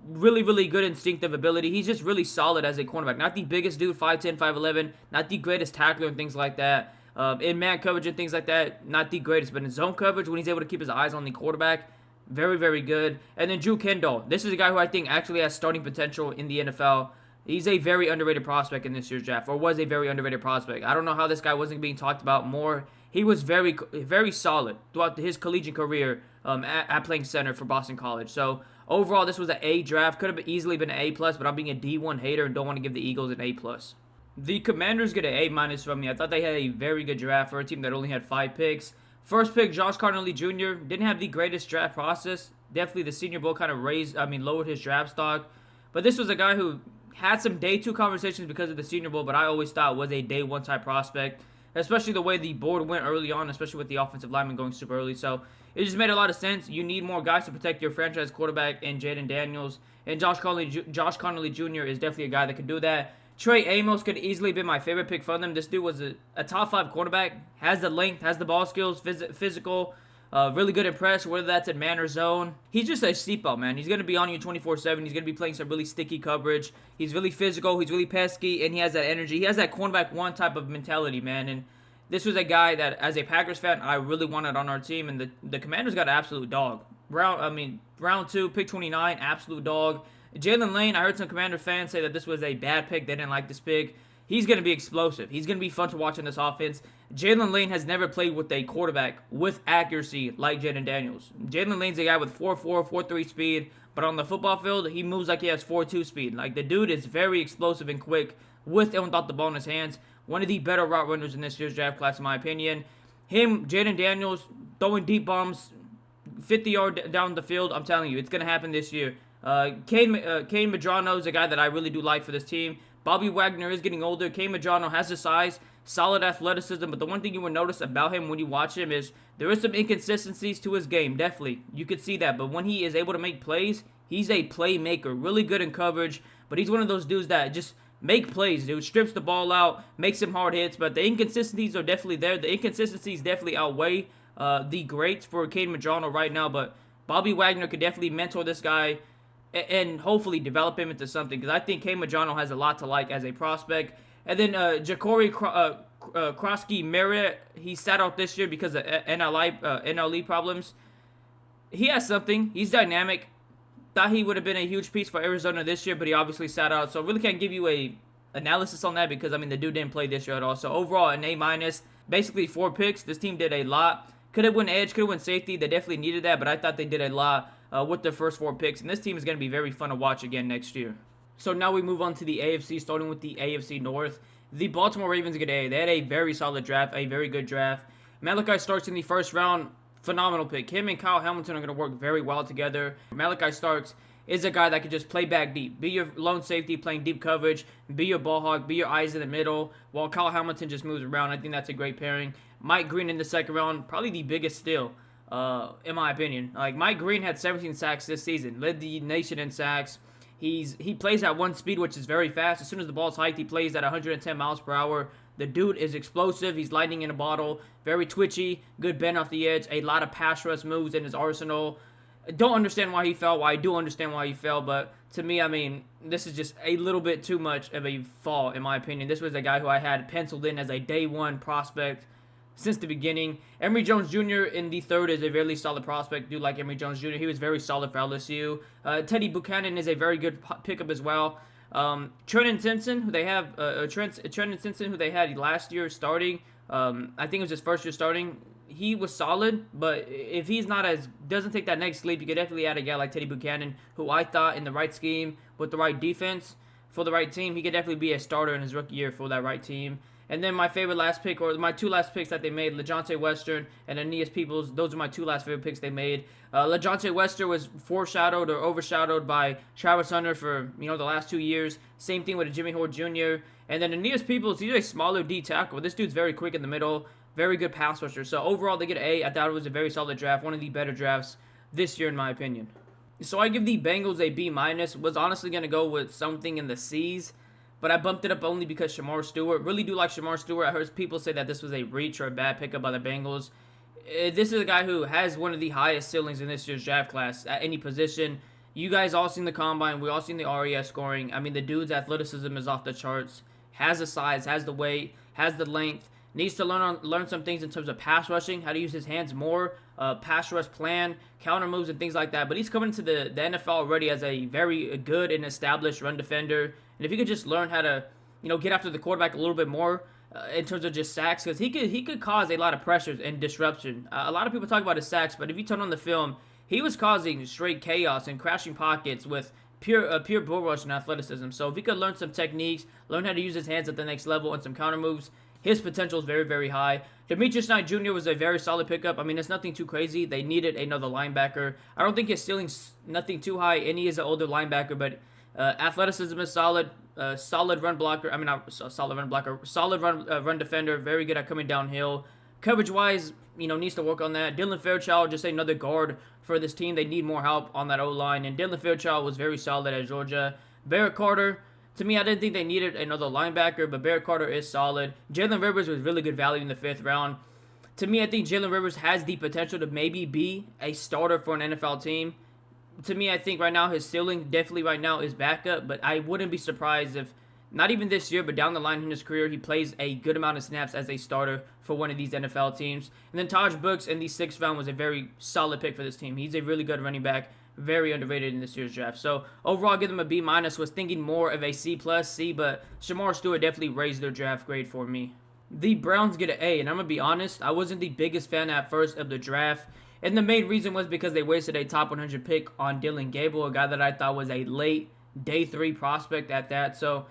Really, really good instinctive ability. He's just really solid as a cornerback. Not the biggest dude, 5'10", 5'11", not the greatest tackler and things like that. In man coverage and things like that, not the greatest. But in zone coverage, when he's able to keep his eyes on the quarterback, very, very good. And then Drew Kendall. This is a guy who I think actually has starting potential in the NFL. He's a very underrated prospect in this year's draft, or was a very underrated prospect. I don't know how this guy wasn't being talked about more. He was very, very solid throughout his collegiate career at playing center for Boston College. So overall, this was an A draft. Could have easily been an A+, but I'm being a D1 hater and don't want to give the Eagles an A+. The Commanders get an A- from me. I thought they had a very good draft for a team that only had 5 picks. First pick, Josh Connolly Jr. Didn't have the greatest draft process. Definitely the Senior Bowl kind of lowered his draft stock. But this was a guy who had some day 2 conversations because of the Senior Bowl, but I always thought was a day 1 type prospect, especially the way the board went early on, especially with the offensive lineman going super early. So it just made a lot of sense. You need more guys to protect your franchise quarterback in Jaden Daniels, and Josh Connolly Jr. is definitely a guy that could do that. Trey Amos could easily be my favorite pick from them. This dude was a top 5 quarterback, has the length, has the ball skills, physical, really good in press, whether that's in man or zone. He's just a seatbelt, man. He's going to be on you 24/7. He's going to be playing some really sticky coverage. He's really physical. He's really pesky, and he has that energy. He has that cornerback 1 type of mentality, man. And this was a guy that, as a Packers fan, I really wanted on our team. And the Commanders got an absolute dog. Round 2, pick 29, absolute dog. Jalen Lane, I heard some Commander fans say that this was a bad pick. They didn't like this pick. He's going to be explosive. He's going to be fun to watch in this offense. Jalen Lane has never played with a quarterback with accuracy like Jaden Daniels. Jalen Lane's a guy with 4.4, 4.3 speed, but on the football field, he moves like he has 4.2 speed. Like, the dude is very explosive and quick with and without the ball in his hands. One of the better route runners in this year's draft class, in my opinion. Him, Jaden Daniels, throwing deep bombs, 50 yards down the field. I'm telling you, it's going to happen this year. Kane Medrano is a guy that I really do like for this team. Bobby Wagner is getting older. Kane Medrano has the size, solid athleticism, but the one thing you will notice about him when you watch him is there is some inconsistencies to his game, definitely. You could see that, but when he is able to make plays, he's a playmaker, really good in coverage, but he's one of those dudes that just make plays, dude. Strips the ball out, makes some hard hits, but the inconsistencies are definitely there. The inconsistencies definitely outweigh the greats for Kane Medrano right now, but Bobby Wagner could definitely mentor this guy and hopefully develop him into something, because I think Kane Medrano has a lot to like as a prospect. And then Ja'Cory Krosky Merritt, he sat out this year because of NLE problems. He has something. He's dynamic. Thought he would have been a huge piece for Arizona this year, but he obviously sat out. So really can't give you a analysis on that because, I mean, the dude didn't play this year at all. So overall, an A-. Basically 4 picks. This team did a lot. Could have won edge, could have won safety. They definitely needed that, but I thought they did a lot with their first 4 picks. And this team is going to be very fun to watch again next year. So now we move on to the AFC, starting with the AFC North. The Baltimore Ravens get A. They had a very solid draft, a very good draft. Malachi Starks in the first round, phenomenal pick. Him and Kyle Hamilton are going to work very well together. Malachi Starks is a guy that can just play back deep. Be your lone safety playing deep coverage. Be your ball hawk. Be your eyes in the middle. While Kyle Hamilton just moves around. I think that's a great pairing. Mike Green in the second round, probably the biggest steal, in my opinion. Like, Mike Green had 17 sacks this season. Led the nation in sacks. He plays at 1 speed, which is very fast. As soon as the ball's hiked, he plays at 110 miles per hour. The dude is explosive. He's lightning in a bottle. Very twitchy. Good bend off the edge. A lot of pass rush moves in his arsenal. Don't understand why he fell. Well, I do understand why he fell, but to me, I mean, this is just a little bit too much of a fall, in my opinion. This was a guy who I had penciled in as a day 1 prospect since the beginning. Emory Jones Jr. in the third is a really solid prospect. Do like Emory Jones Jr. He was very solid for LSU. Teddy Buchanan is a very good pickup as well. Trenton Simpson, who they have, Trenton Simpson, who they had last year starting. I think it was his first year starting. He was solid, but if he's not doesn't take that next leap, you could definitely add a guy like Teddy Buchanan, who I thought in the right scheme with the right defense for the right team, he could definitely be a starter in his rookie year for that right team. And then my favorite last pick, or my 2 last picks that they made, LaJohntay Western and Aeneas Peoples, those are my 2 last favorite picks they made. LaJohntay Western was foreshadowed or overshadowed by Travis Hunter for, the last 2 years. Same thing with Jimmy Horde Jr. And then Aeneas Peoples, he's a smaller D tackle. This dude's very quick in the middle, very good pass rusher. So overall, they get an A. I thought it was a very solid draft, one of the better drafts this year in my opinion. So I give the Bengals a B-. Was honestly going to go with something in the C's, but I bumped it up only because Shamar Stewart. Really do like Shamar Stewart. I heard people say that this was a reach or a bad pickup by the Bengals. This is a guy who has one of the highest ceilings in this year's draft class at any position. You guys all seen the combine. We all seen the RES scoring. I mean, the dude's athleticism is off the charts. Has the size, has the weight, has the length. Needs to learn some things in terms of pass rushing, how to use his hands more, pass rush plan, counter moves, and things like that. But he's coming to the NFL already as a very good and established run defender. And if he could just learn how to, get after the quarterback a little bit more in terms of just sacks, because he could cause a lot of pressures and disruption. A lot of people talk about his sacks, but if you turn on the film, he was causing straight chaos and crashing pockets with pure bull rush and athleticism. So if he could learn some techniques, learn how to use his hands at the next level and some counter moves, his potential is very, very high. Demetrius Knight Jr. was a very solid pickup. I mean, it's nothing too crazy. They needed another linebacker. I don't think his ceiling's nothing too high, and he is an older linebacker, but athleticism is solid. Solid run blocker. I mean, not solid run blocker. Solid run defender. Very good at coming downhill. Coverage-wise, needs to work on that. Dylan Fairchild, just another guard for this team. They need more help on that O-line, and Dylan Fairchild was very solid at Georgia. Barrett Carter, to me, I didn't think they needed another linebacker, but Barrett Carter is solid. Jalen Rivers was really good value in the 5th round. To me, I think Jalen Rivers has the potential to maybe be a starter for an NFL team. To me, I think right now his ceiling definitely right now is backup, but I wouldn't be surprised if, not even this year, but down the line in his career, he plays a good amount of snaps as a starter for one of these NFL teams. And then Taj Brooks in the 6th round was a very solid pick for this team. He's a really good running back. Very underrated in this year's draft. So overall, give them a B-. Was thinking more of a C+, C, but Shamar Stewart definitely raised their draft grade for me. The Browns get an A, and I'm going to be honest, I wasn't the biggest fan at first of the draft, and the main reason was because they wasted a top 100 pick on Dylan Gable, a guy that I thought was a late day 3 prospect at that. So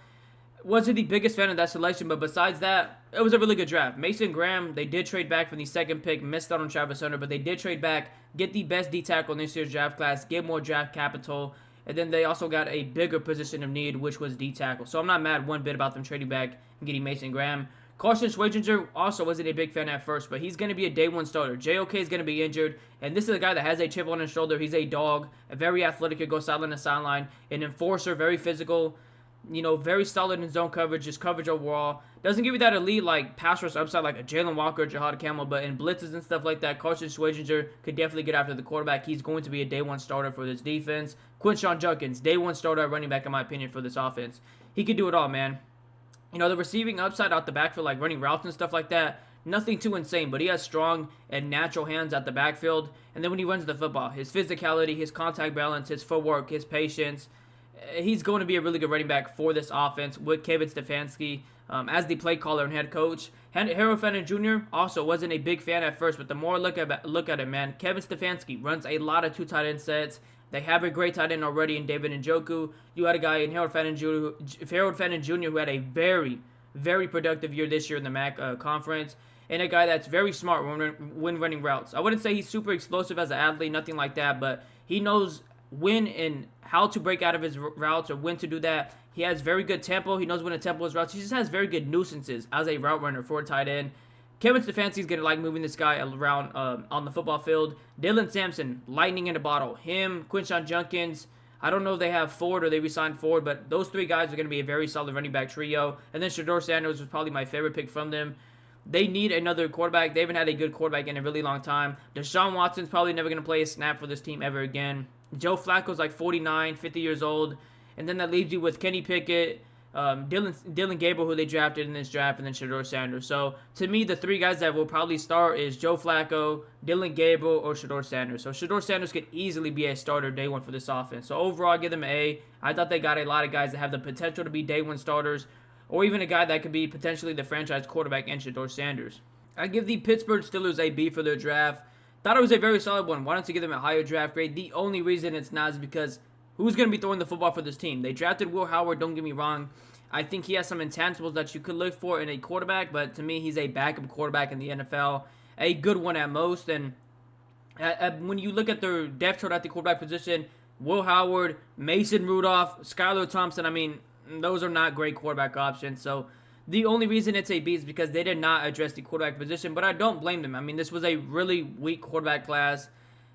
wasn't the biggest fan of that selection, but besides that, it was a really good draft. Mason Graham, they did trade back from the 2nd pick, missed out on Travis Hunter, but they did trade back, get the best D tackle in this year's draft class, get more draft capital, and then they also got a bigger position of need, which was D tackle. So I'm not mad one bit about them trading back and getting Mason Graham. Carson Schweitzer also wasn't a big fan at first, but he's going to be a day 1 starter. JOK is going to be injured, and this is a guy that has a chip on his shoulder. He's a dog, a very athletic, could go sideline to sideline, an enforcer, very physical, very solid in zone coverage, just coverage overall. Doesn't give you that elite, pass rush upside like a Jalen Walker or Jahad Campbell, but in blitzes and stuff like that, Carson Schweitzer could definitely get after the quarterback. He's going to be a day 1 starter for this defense. Quinshon Judkins, day 1 starter at running back, in my opinion, for this offense. He could do it all, man. The receiving upside out the backfield, like running routes and stuff like that, nothing too insane, but he has strong and natural hands at the backfield. And then when he runs the football, his physicality, his contact balance, his footwork, his patience, he's going to be a really good running back for this offense with Kevin Stefanski as the play caller and head coach. Harold Fenton Jr. also wasn't a big fan at first, but the more I look at it, man, Kevin Stefanski runs a lot of two tight end sets. They have a great tight end already in David Njoku. You had a guy in Harold Fenton Jr. who had a very, very productive year this year in the MAC conference, and a guy that's very smart when running routes. I wouldn't say he's super explosive as an athlete, nothing like that, but he knows when and how to break out of his routes or when to do that. He has very good tempo. He knows when to tempo his routes. He just has very good nuisances as a route runner for a tight end. Kevin Stefanski's going to like moving this guy around on the football field. Dylan Sampson, lightning in a bottle. Him, Quinshon Judkins. I don't know if they have Ford or they re-signed Ford, but those three guys are going to be a very solid running back trio. And then Shedeur Sanders was probably my favorite pick from them. They need another quarterback. They haven't had a good quarterback in a really long time. Deshaun Watson's probably never going to play a snap for this team ever again. Joe Flacco's like 49, 50 years old. And then that leaves you with Kenny Pickett, Dylan Gabriel, who they drafted in this draft, and then Shedeur Sanders. So, to me, the three guys that will probably start is Joe Flacco, Dylan Gabriel, or Shedeur Sanders. So, Shedeur Sanders could easily be a starter day one for this offense. So, overall, I give them an A. I thought they got a lot of guys that have the potential to be day one starters, or even a guy that could be potentially the franchise quarterback in Shedeur Sanders. I give the Pittsburgh Steelers a B for their draft. Thought it was a very solid one. Wanted to give them a higher draft grade. The only reason it's not is because who's going to be throwing the football for this team? They drafted Will Howard, don't get me wrong. I think he has some intangibles that you could look for in a quarterback, but to me, he's a backup quarterback in the NFL. A good one at most. And when you look at their depth chart at the quarterback position, Will Howard, Mason Rudolph, Skylar Thompson, I mean, those are not great quarterback options. So the only reason it's a B is because they did not address the quarterback position, but I don't blame them. I mean, this was a really weak quarterback class.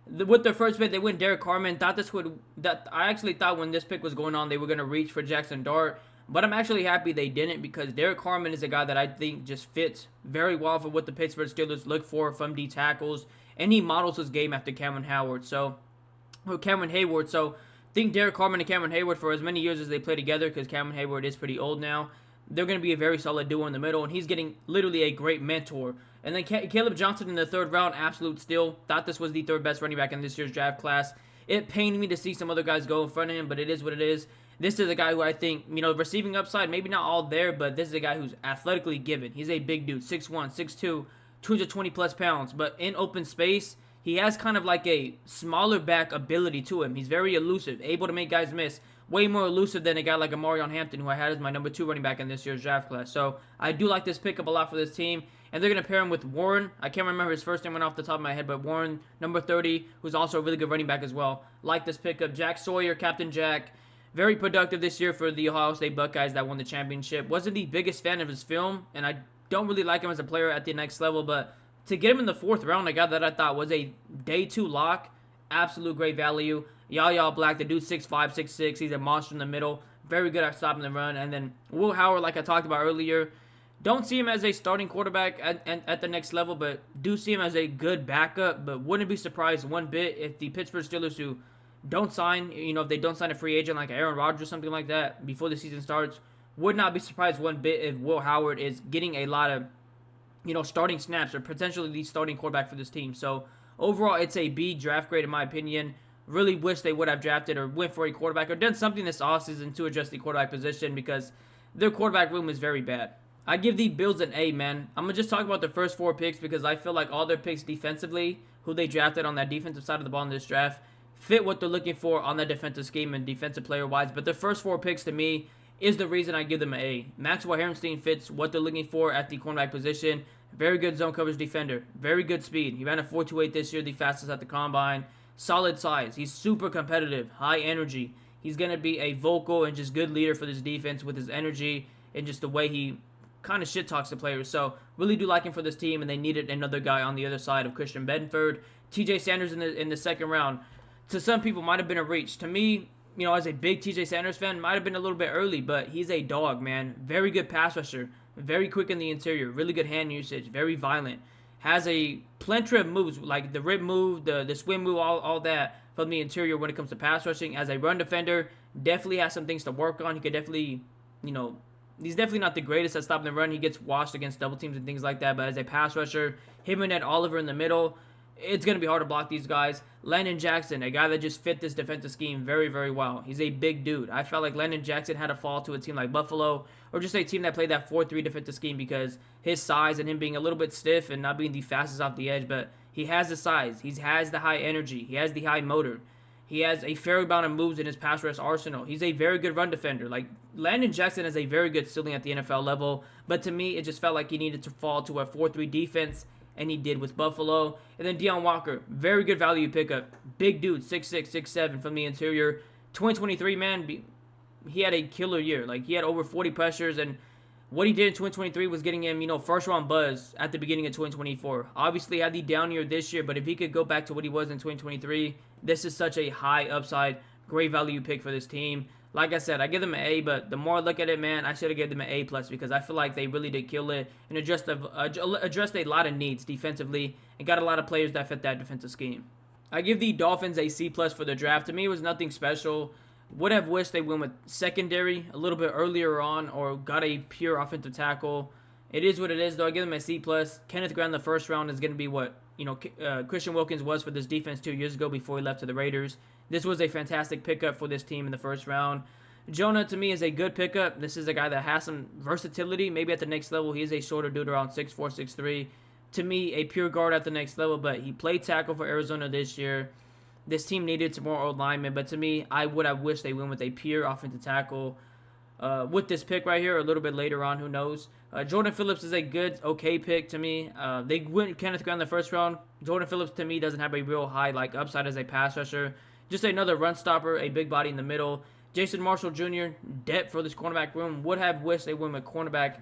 With their first pick, they went Derek Carman. I actually thought when this pick was going on, they were going to reach for Jackson Dart. But I'm actually happy they didn't, because Derek Carman is a guy that I think just fits very well for what the Pittsburgh Steelers look for from D tackles, and he models his game after Cameron Hayward. So, think Derek Carman and Cameron Hayward for as many years as they play together, because Cameron Hayward is pretty old now. They're going to be a very solid duo in the middle, and he's getting literally a great mentor. And then Caleb Johnson in the third round, absolute steal. Thought this was the third best running back in this year's draft class. It pained me to see some other guys go in front of him, but it is what it is. This is a guy who I think, receiving upside, maybe not all there, but this is a guy who's athletically given. He's a big dude, 6'1", 6'2", 220-plus pounds. But in open space, he has kind of like a smaller back ability to him. He's very elusive, able to make guys miss. Way more elusive than a guy like Amarion Hampton, who I had as my number 2 running back in this year's draft class. So I do like this pickup a lot for this team. And they're going to pair him with Warren. I can't remember his first name off the top of my head, but Warren, number 30, who's also a really good running back as well. Like this pickup. Jack Sawyer, Captain Jack. Very productive this year for the Ohio State Buckeyes that won the championship. Wasn't the biggest fan of his film, and I don't really like him as a player at the next level, but to get him in the 4th round, a guy that I thought was a day 2 lock, absolute great value. Yaya Black, the dude 6'5", 6'6", he's a monster in the middle. Very good at stopping the run. And then Will Howard, like I talked about earlier, don't see him as a starting quarterback at the next level, but do see him as a good backup. But wouldn't be surprised one bit if the Pittsburgh Steelers, who don't sign, if they don't sign a free agent like Aaron Rodgers or something like that before the season starts, would not be surprised one bit if Will Howard is getting a lot of, starting snaps or potentially the starting quarterback for this team. So overall, it's a B draft grade in my opinion. Really wish they would have drafted or went for a quarterback or done something this offseason to address the quarterback position, because their quarterback room is very bad. I give the Bills an A, man. I'm going to just talk about the first 4 picks, because I feel like all their picks defensively, who they drafted on that defensive side of the ball in this draft, fit what they're looking for on that defensive scheme and defensive player-wise. But the first 4 picks, to me, is the reason I give them an A. Maxwell Harrenstein fits what they're looking for at the cornerback position. Very good zone coverage defender. Very good speed. He ran a 4.28 this year, the fastest at the combine. Solid size. He's super competitive. High energy. He's going to be a vocal and just good leader for this defense with his energy and just the way he kind of shit talks to players. So really do like him for this team, and they needed another guy on the other side of Christian Benford. TJ Sanders in the 2nd round. To some people, might have been a reach. To me, as a big TJ Sanders fan, might have been a little bit early, but he's a dog, man. Very good pass rusher. Very quick in the interior. Really good hand usage. Very violent. Has a plenty of moves, like the rip move, the swim move, all that from the interior when it comes to pass rushing. As a run defender, definitely has some things to work on. He could definitely, He's definitely not the greatest at stopping the run. He gets washed against double teams and things like that. But as a pass rusher, him and Ed Oliver in the middle, it's going to be hard to block these guys. Landon Jackson, a guy that just fit this defensive scheme very, very well. He's a big dude. I felt like Landon Jackson had to fall to a team like Buffalo or just a team that played that 4-3 defensive scheme because his size and him being a little bit stiff and not being the fastest off the edge. But he has the size. He has the high energy. He has the high motor. He has a fair amount of moves in his pass rush arsenal. He's a very good run defender. Like, Landon Jackson has a very good ceiling at the NFL level, but to me, it just felt like he needed to fall to a 4-3 defense, and he did with Buffalo. And then Deion Walker, very good value pickup. Big dude, 6'6", 6'7" from the interior. 2023, man, he had a killer year. Like, he had over 40 pressures, and what he did in 2023 was getting him, first-round buzz at the beginning of 2024. Obviously, had the down year this year, but if he could go back to what he was in 2023, this is such a high upside, great value pick for this team. Like I said, I give them an A, but the more I look at it, man, I should have given them an A+ because I feel like they really did kill it and addressed a lot of needs defensively and got a lot of players that fit that defensive scheme. I give the Dolphins a C+ for the draft. To me, it was nothing special. Would have wished they went with secondary a little bit earlier on or got a pure offensive tackle. It is what it is, though. I give them a C+. Kenneth Grant in the first round is going to be what Christian Wilkins was for this defense 2 years ago before he left to the Raiders. This was a fantastic pickup for this team in the first round. Jonah, to me, is a good pickup. This is a guy that has some versatility. Maybe at the next level, he is a shorter dude around 6'4", 6'3". To me, a pure guard at the next level, but he played tackle for Arizona this year. This team needed some more old linemen, but to me, I would have wished they went with a pure offensive tackle. With this pick right here, a little bit later on, who knows? Jordan Phillips is a good, okay pick to me. They went Kenneth Grant in the first round. Jordan Phillips, to me, doesn't have a real high upside as a pass rusher. Just another run stopper, a big body in the middle. Jason Marshall Jr., depth for this cornerback room. Would have wished they went with cornerback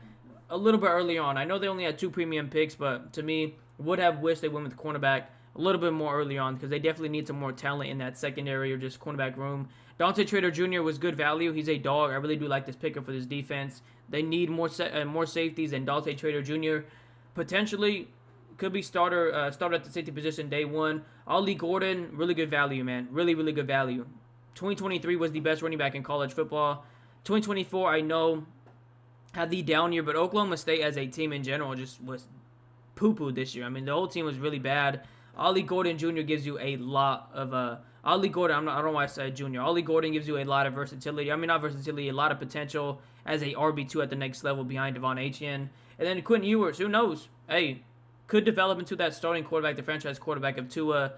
a little bit early on. I know they only had 2 premium picks, but to me, would have wished they went with cornerback a little bit more early on because they definitely need some more talent in that secondary or just cornerback room. Dante Trader Jr. was good value. He's a dog. I really do like this pickup for this defense. They need more safeties, and Dante Trader Jr. potentially could be starter at the safety position day one. Ollie Gordon, really good value, man. Really, really good value. 2023 was the best running back in college football. 2024, I know, had the down year, but Oklahoma State as a team in general just was poo-poo this year. I mean, the whole team was really bad. Ollie Gordon Jr. gives you a lot of Ollie Gordon, I don't know why I said junior. Ollie Gordon gives you a lot of versatility. I mean, not versatility, a lot of potential as a RB2 at the next level behind Devon Achane. And then Quentin Ewers, who knows? Hey, could develop into that starting quarterback, the franchise quarterback of Tua.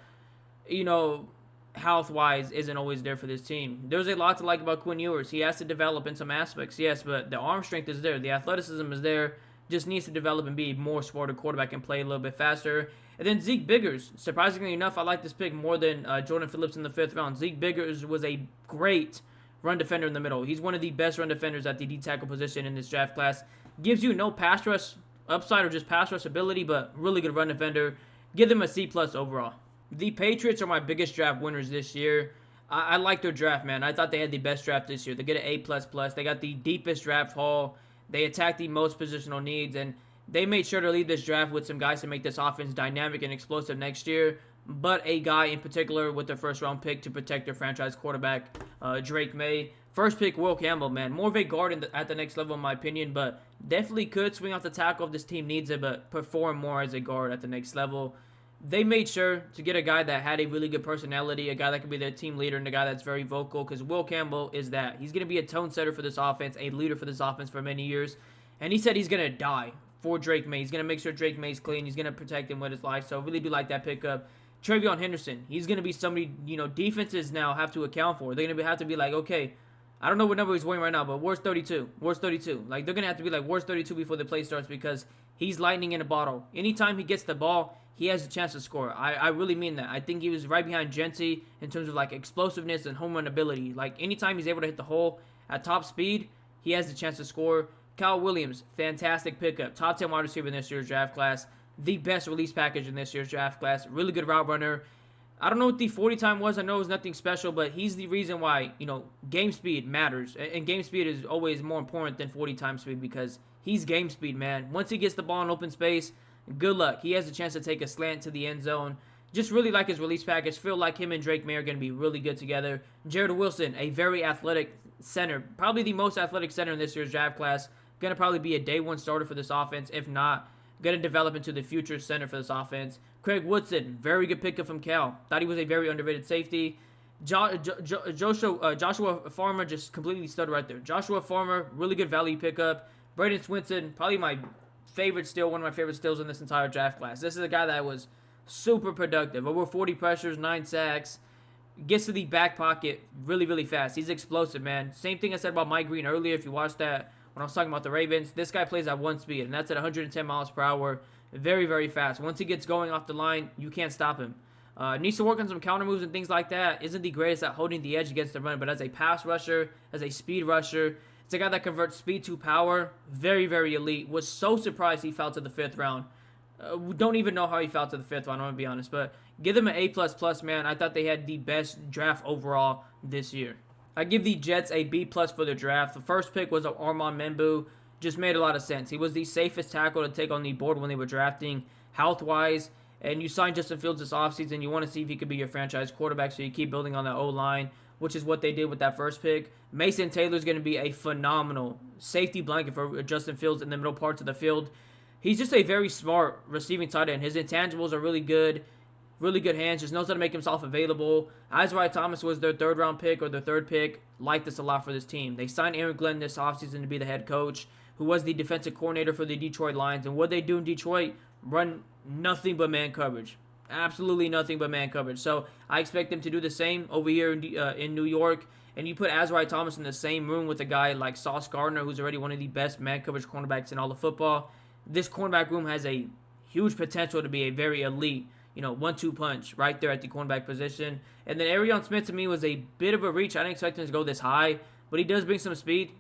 Health-wise isn't always there for this team. There's a lot to like about Quentin Ewers. He has to develop in some aspects, yes, but the arm strength is there. The athleticism is there. Just needs to develop and be more smarter quarterback and play a little bit faster. And then Zeke Biggers. Surprisingly enough, I like this pick more than Jordan Phillips in the 5th round. Zeke Biggers was a great run defender in the middle. He's one of the best run defenders at the D-tackle position in this draft class. Gives you no pass rush upside or just pass rush ability, but really good run defender. Give them a C+ overall. The Patriots are my biggest draft winners this year. I like their draft, man. I thought they had the best draft this year. They get an A++. They got the deepest draft haul. They attacked the most positional needs, and they made sure to lead this draft with some guys to make this offense dynamic and explosive next year, but a guy in particular with their first-round pick to protect their franchise quarterback, Drake May. First pick, Will Campbell, man. More of a guard at the next level, in my opinion, but definitely could swing off the tackle if this team needs it, but perform more as a guard at the next level. They made sure to get a guy that had a really good personality, a guy that could be their team leader, and a guy that's very vocal, because Will Campbell is that. He's going to be a tone setter for this offense, a leader for this offense for many years, and he said he's going to die for Drake May. He's going to make sure Drake May's clean. He's going to protect him with his life, so I really do like that pickup. Travion Henderson, he's going to be somebody, defenses now have to account for. They're going to have to be like, okay, I don't know what number he's wearing right now, but where's 32? Where's 32? Like, they're going to have to be like, where's 32 before the play starts, because he's lightning in a bottle. Anytime he gets the ball, he has a chance to score. I really mean that. I think he was right behind Jency in terms of, explosiveness and home run ability. Like, anytime he's able to hit the hole at top speed, he has the chance to score. Kyle Williams, fantastic pickup. Top 10 wide receiver in this year's draft class. The best release package in this year's draft class. Really good route runner. I don't know what the 40 time was. I know it was nothing special, but he's the reason why, game speed matters. And game speed is always more important than 40 time speed because he's game speed, man. Once he gets the ball in open space, good luck. He has a chance to take a slant to the end zone. Just really like his release package. Feel like him and Drake May are going to be really good together. Jared Wilson, a very athletic center. Probably the most athletic center in this year's draft class. Going to probably be a day one starter for this offense. If not, going to develop into the future center for this offense. Craig Woodson, very good pickup from Cal. Thought he was a very underrated safety. Joshua Farmer just completely stud right there. Joshua Farmer, really good value pickup. Braden Swinson, probably my favorite steal, one of my favorite steals in this entire draft class. This is a guy that was super productive. Over 40 pressures, 9 sacks. Gets to the back pocket really, really fast. He's explosive, man. Same thing I said about Mike Green earlier. If you watched that when I was talking about the Ravens, this guy plays at 1 speed, and that's at 110 miles per hour. Very, very fast. Once he gets going off the line, you can't stop him. Needs to work on some counter moves and things like that. Isn't the greatest at holding the edge against the run, but as a pass rusher, as a speed rusher, it's a guy that converts speed to power. Very, very elite. Was so surprised he fell to the 5th round. Don't even know how he fell to the 5th round, I'm going to be honest. But give them an A++, man. I thought they had the best draft overall this year. I give the Jets a B+ for their draft. The first pick was Armand Membu. Just made a lot of sense. He was the safest tackle to take on the board when they were drafting, health-wise. And you signed Justin Fields this offseason. You want to see if he could be your franchise quarterback, so you keep building on that O-line, which is what they did with that first pick. Mason Taylor is going to be a phenomenal safety blanket for Justin Fields in the middle parts of the field. He's just a very smart receiving tight end. His intangibles are really good hands, just knows how to make himself available. Isaiah Thomas was their 3rd-round pick or their 3rd pick. Like this a lot for this team. They signed Aaron Glenn this offseason to be the head coach, who was the defensive coordinator for the Detroit Lions. And what they do in Detroit, run nothing but man coverage. Absolutely nothing but man coverage. So I expect them to do the same over here in New York. And you put Azariah Thomas in the same room with a guy like Sauce Gardner, who's already one of the best man coverage cornerbacks in all of football. This cornerback room has a huge potential to be a very elite, 1-2 punch right there at the cornerback position. And then Arion Smith to me was a bit of a reach. I didn't expect him to go this high, but he does bring some speed.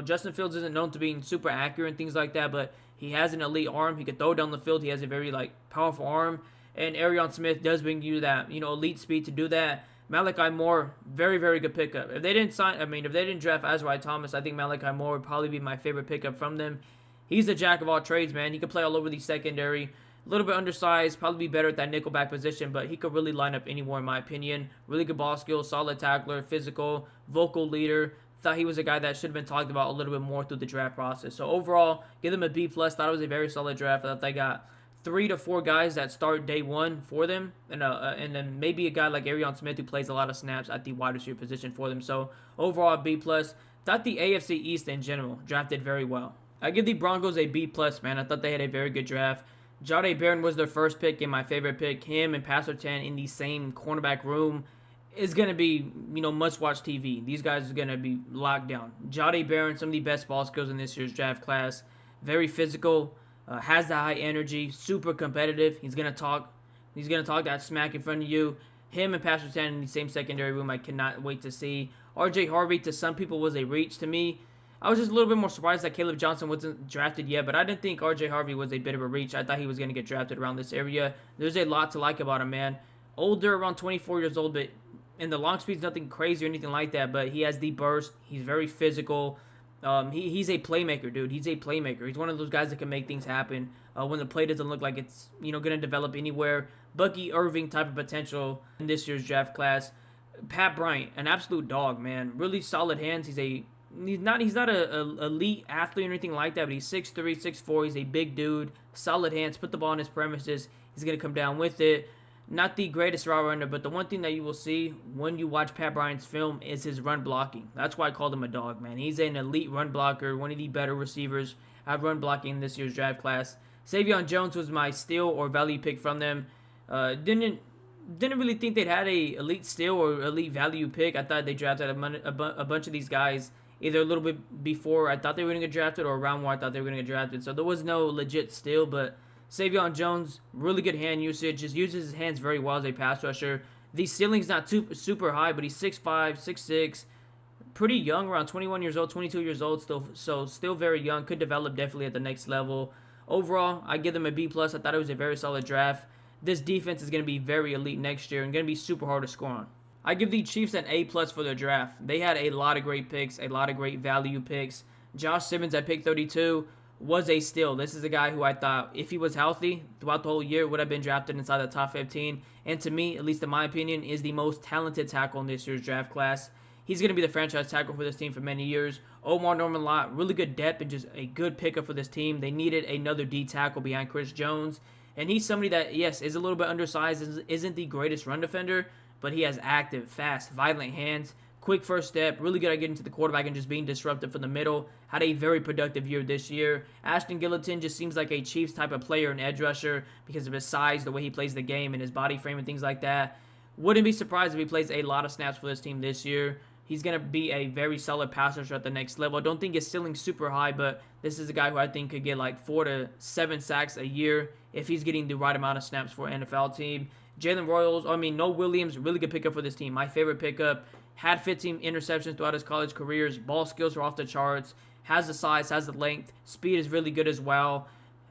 Justin Fields isn't known to being super accurate and things like that, but he has an elite arm. He can throw down the field. He has a very powerful arm. And Arion Smith does bring you that, elite speed to do that. Malachi Moore, very, very good pickup. If they didn't draft Azariah Thomas, I think Malachi Moore would probably be my favorite pickup from them. He's a jack of all trades, man. He can play all over the secondary. A little bit undersized, probably be better at that nickelback position, but he could really line up anywhere in my opinion. Really good ball skills, solid tackler, physical, vocal leader. Thought he was a guy that should have been talked about a little bit more through the draft process. So overall, give them a B+. Thought it was a very solid draft. I thought they got 3 to 4 guys that start day one for them, and then maybe a guy like Arion Smith who plays a lot of snaps at the wide receiver position for them. So overall, B+. Thought the AFC East in general drafted very well. I give the Broncos a B+, man. I thought they had a very good draft. Jahdae Barron was their first pick and my favorite pick. Him and Pastor Tan in the same cornerback room is going to be, must-watch TV. These guys are going to be locked down. Jahdae Barron, some of the best ball skills in this year's draft class. Very physical, has the high energy, super competitive. He's going to talk that smack in front of you. Him and Pastor Tan in the same secondary room, I cannot wait to see. RJ Harvey, to some people, was a reach. To me, I was just a little bit more surprised that Caleb Johnson wasn't drafted yet, but I didn't think RJ Harvey was a bit of a reach. I thought he was going to get drafted around this area. There's a lot to like about him, man. Older, around 24 years old, but in the long speed's nothing crazy or anything like that, but he has the burst. He's very physical. He's a playmaker, dude. He's a playmaker. He's one of those guys that can make things happen when the play doesn't look like it's going to develop anywhere. Bucky Irving type of potential in this year's draft class. Pat Bryant, an absolute dog, man. Really solid hands. He's not a elite athlete or anything like that, but he's 6'3", 6'4". He's a big dude, solid hands, put the ball on his premises. He's going to come down with it. Not the greatest route runner, but the one thing that you will see when you watch Pat Bryant's film is his run blocking. That's why I called him a dog, man. He's an elite run blocker, one of the better receivers at run blocking in this year's draft class. Savion Jones was my steal or value pick from them. Didn't really think they'd had a elite steal or elite value pick. I thought they drafted a bunch of these guys either a little bit before I thought they were going to get drafted or around where I thought they were going to get drafted. So there was no legit steal, but Savion Jones, really good hand usage, just uses his hands very well as a pass rusher. The ceiling's not super high, but he's 6'5", 6'6", pretty young, around 21 years old, 22 years old, still very young, could develop definitely at the next level. Overall, I give them a B+. I thought it was a very solid draft. This defense is going to be very elite next year and going to be super hard to score on. I give the Chiefs an A+ for their draft. They had a lot of great picks, a lot of great value picks. Josh Simmons at pick 32 was a steal. This is a guy who I thought, if he was healthy throughout the whole year, would have been drafted inside the top 15. And to me, at least in my opinion, is the most talented tackle in this year's draft class. He's going to be the franchise tackle for this team for many years. Omar Norman-Lott, really good depth and just a good pickup for this team. They needed another D tackle behind Chris Jones. And he's somebody that, yes, is a little bit undersized, isn't the greatest run defender, but he has active, fast, violent hands, quick first step, really good at getting to the quarterback and just being disruptive from the middle. Had a very productive year this year. Ashton Gilliton just seems like a Chiefs type of player and edge rusher because of his size, the way he plays the game, and his body frame and things like that. Wouldn't be surprised if he plays a lot of snaps for this team this year. He's going to be a very solid pass rusher at the next level. I don't think his ceiling's super high, but this is a guy who I think could get like 4 to 7 sacks a year if he's getting the right amount of snaps for an NFL team. Noah Williams, really good pickup for this team. My favorite pickup. Had 15 interceptions throughout his college careers. Ball skills are off the charts. Has the size, has the length. Speed is really good as well.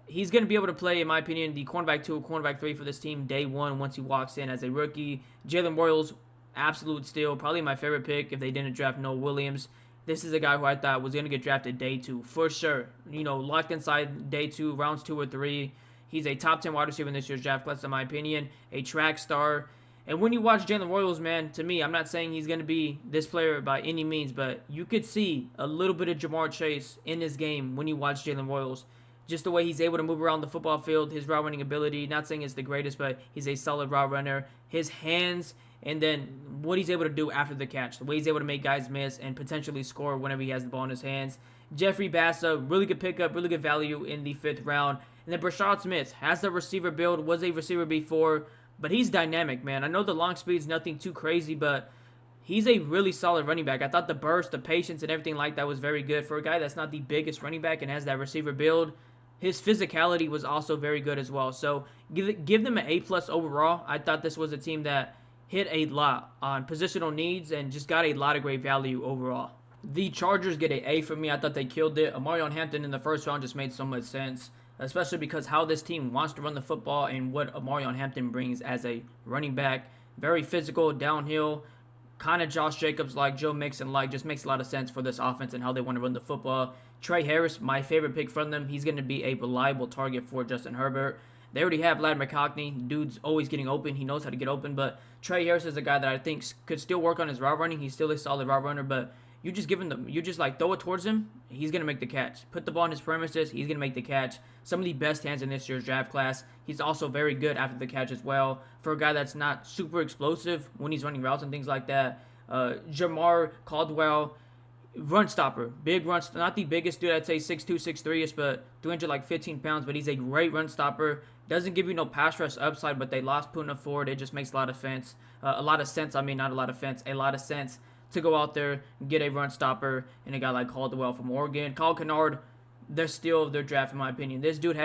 He's going to be able to play, in my opinion, the cornerback 2 or cornerback 3 for this team day one once he walks in as a rookie. Jalen Royals, absolute steal. Probably my favorite pick if they didn't draft Noah Williams. This is a guy who I thought was going to get drafted day 2 for sure. Locked inside day 2, rounds 2 or 3. He's a top 10 wide receiver in this year's draft class, in my opinion. A track star. And when you watch Jalen Royals, man, to me, I'm not saying he's going to be this player by any means, but you could see a little bit of Jamar Chase in this game when you watch Jalen Royals. Just the way he's able to move around the football field, his route running ability, not saying it's the greatest, but he's a solid route runner. His hands, and then what he's able to do after the catch, the way he's able to make guys miss and potentially score whenever he has the ball in his hands. Jeffrey Bassa, really good pickup, really good value in the 5th round. And then Brashad Smith has the receiver build, was a receiver before, but he's dynamic, man. I know the long speed's nothing too crazy, but he's a really solid running back. I thought the burst, the patience, and everything like that was very good. For a guy that's not the biggest running back and has that receiver build, his physicality was also very good as well. So give them an A+ overall. I thought this was a team that hit a lot on positional needs and just got a lot of great value overall. The Chargers get an A from me. I thought they killed it. Omarion Hampton in the 1st round just made so much sense, especially because how this team wants to run the football and what Omarion Hampton brings as a running back. Very physical, downhill, kind of Josh Jacobs-like, Joe Mixon-like. Just makes a lot of sense for this offense and how they want to run the football. Trey Harris, my favorite pick from them. He's going to be a reliable target for Justin Herbert. They already have Latimer Cockney. Dude's always getting open. He knows how to get open. But Trey Harris is a guy that I think could still work on his route running. He's still a solid route runner, but you just give him you just throw it towards him, he's going to make the catch. Put the ball in his premises, he's going to make the catch. Some of the best hands in this year's draft class. He's also very good after the catch as well. For a guy that's not super explosive when he's running routes and things like that. Jamar Caldwell, run stopper. Big run, not the biggest dude, I'd say 6'2", 6'3"ish, but 215 pounds, but he's a great run stopper. Doesn't give you no pass rush upside, but they lost Puna Ford. It just makes a lot of sense. A lot of sense to go out there and get a run stopper and a guy like Caldwell from Oregon. Kyle Kennard, they're still of their draft, in my opinion. This dude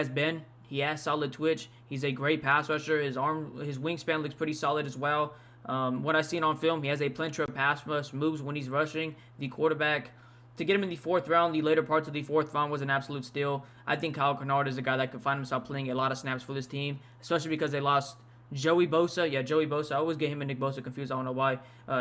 he has solid twitch. He's a great pass rusher. His wingspan looks pretty solid as well. What I've seen on film, he has a plenty of pass rush moves when he's rushing the quarterback. To get him in the 4th round, the later parts of the 4th round was an absolute steal. I think Kyle Kennard is a guy that could find himself playing a lot of snaps for this team, especially because they lost Joey Bosa. Yeah, Joey Bosa. I always get him and Nick Bosa confused. I don't know why.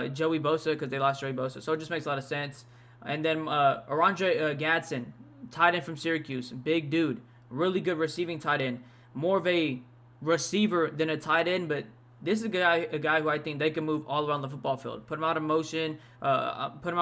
Joey Bosa, because they lost Joey Bosa. So it just makes a lot of sense. And then Arandre Gadsden, tight end from Syracuse. Big dude. Really good receiving tight end. More of a receiver than a tight end, but this is a guy who I think they can move all around the football field. Put him out of motion, put him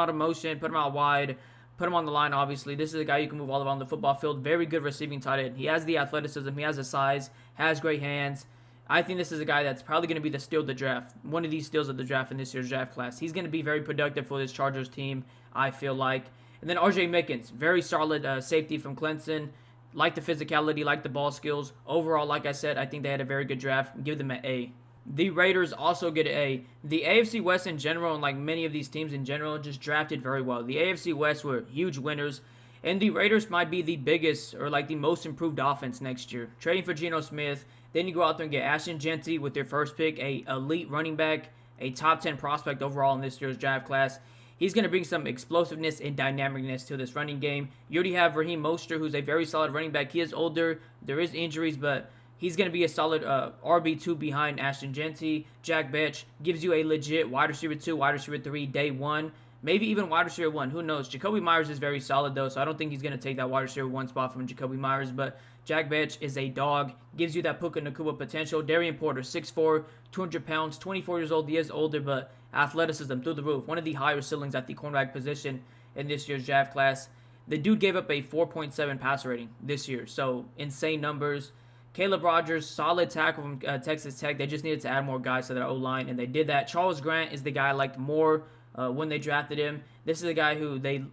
out wide, put him on the line, obviously. This is a guy you can move all around the football field. Very good receiving tight end. He has the athleticism. He has the size. Has great hands. I think this is a guy that's probably going to be the steal of the draft. One of these steals of the draft in this year's draft class. He's going to be very productive for this Chargers team, I feel like. And then R.J. Mickens, very solid safety from Clemson. Like the physicality, like the ball skills. Overall, like I said, I think they had a very good draft. Give them an A. The Raiders also get an A. The AFC West in general, and like many of these teams in general, just drafted very well. The AFC West were huge winners. And the Raiders might be the biggest or like the most improved offense next year. Trading for Geno Smith. Then you go out there and get Ashton Jeanty with their first pick, a elite running back, a top 10 prospect overall in this year's draft class. He's going to bring some explosiveness and dynamicness to this running game. You already have Raheem Mostert, who's a very solid running back. He is older. There is injuries, but he's going to be a solid RB2 behind Ashton Jeanty. Jack Betch gives you a legit wide receiver 2, wide receiver 3, day 1. Maybe even wide receiver 1. Who knows? Jacoby Myers is very solid, though, so I don't think he's going to take that wide receiver 1 spot from Jacoby Myers. But Jack Betch is a dog. Gives you that Puka Nacua potential. Darian Porter, 6'4", 200 pounds, 24 years old. He is older, but athleticism through the roof. One of the higher ceilings at the cornerback position in this year's draft class. The dude gave up a 4.7 passer rating this year, so insane numbers. Caleb Rogers, solid tackle from Texas Tech. They just needed to add more guys to their O-line, and they did that. Charles Grant is the guy I liked more when they drafted him. This is a guy who they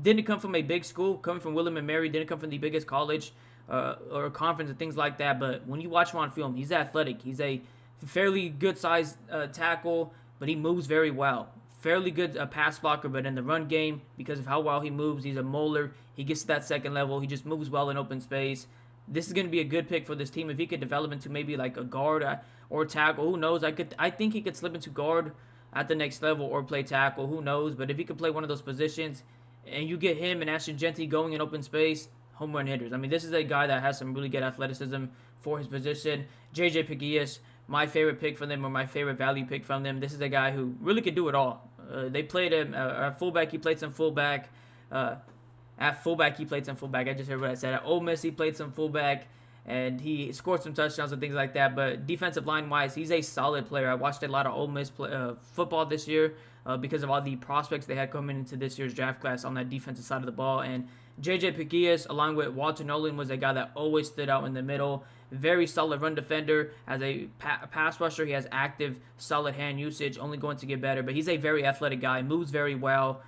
didn't come from a big school, coming from William & Mary, didn't come from the biggest college or conference and things like that. But when you watch him on film, he's athletic. He's a fairly good-sized tackle, but he moves very well. Fairly good pass blocker, but in the run game, because of how well he moves, he's a molar. He gets to that second level. He just moves well in open space. This is going to be a good pick for this team. If he could develop into maybe like a guard or tackle, who knows? I think he could slip into guard at the next level or play tackle, who knows? But if he could play one of those positions, and you get him and Ashton Jeanty going in open space, home run hitters. I mean, this is a guy that has some really good athleticism for his position. J.J. Peguillas, my favorite pick from them, or my favorite value pick from them. This is a guy who really could do it all. They played him at fullback. He played some fullback. At fullback, he played some fullback. I just heard what I said. At Ole Miss, he played some fullback, and he scored some touchdowns and things like that. But defensive line-wise, he's a solid player. I watched a lot of Ole Miss football this year because of all the prospects they had coming into this year's draft class on that defensive side of the ball. And J.J. Peguillas, along with Walter Nolan, was a guy that always stood out in the middle. Very solid run defender. As a pass rusher, he has active, solid hand usage, only going to get better. But he's a very athletic guy, moves very well.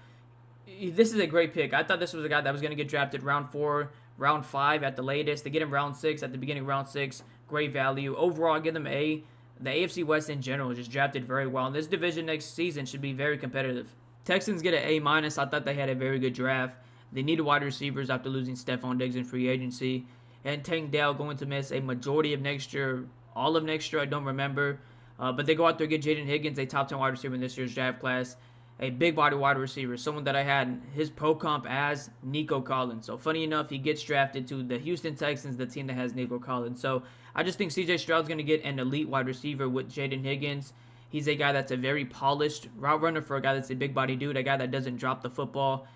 This is a great pick. I thought this was a guy that was going to get drafted round 4, round 5 at the latest. They get him round 6 at the beginning of round 6. Great value. Overall, I give them A. The AFC West in general just drafted very well. And this division next season should be very competitive. Texans get an A-. I thought they had a very good draft. They needed wide receivers after losing Stephon Diggs in free agency. And Tank Dell going to miss a majority of next year, all of next year, I don't remember. But they go out there and get Jaden Higgins, a top 10 wide receiver in this year's draft class. A big body wide receiver, someone that I had his pro comp as Nico Collins. So funny enough, he gets drafted to the Houston Texans, the team that has Nico Collins. So I just think CJ Stroud's going to get an elite wide receiver with Jaden Higgins. He's a guy that's a very polished route runner for a guy that's a big body dude, a guy that doesn't drop the football.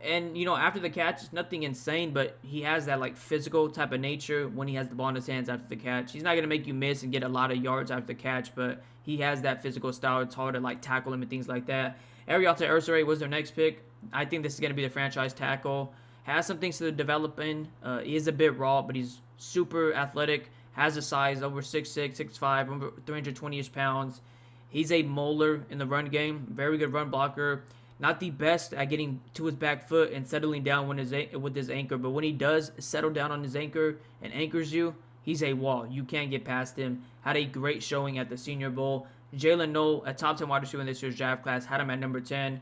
And, you know, after the catch, it's nothing insane, but he has that, like, physical type of nature when he has the ball in his hands after the catch. He's not going to make you miss and get a lot of yards after the catch, but he has that physical style. It's hard to, like, tackle him and things like that. Ariata Ursare was their next pick. I think this is going to be the franchise tackle. Has some things to develop in. He is a bit raw, but he's super athletic. Has a size, over 6'6", 6'5", over 320-ish pounds. He's a molar in the run game. Very good run blocker. Not the best at getting to his back foot and settling down with his anchor, but when he does settle down on his anchor and anchors you, he's a wall. You can't get past him. Had a great showing at the Senior Bowl. Jalen Noel, a top 10 wide receiver in this year's draft class, had him at number 10.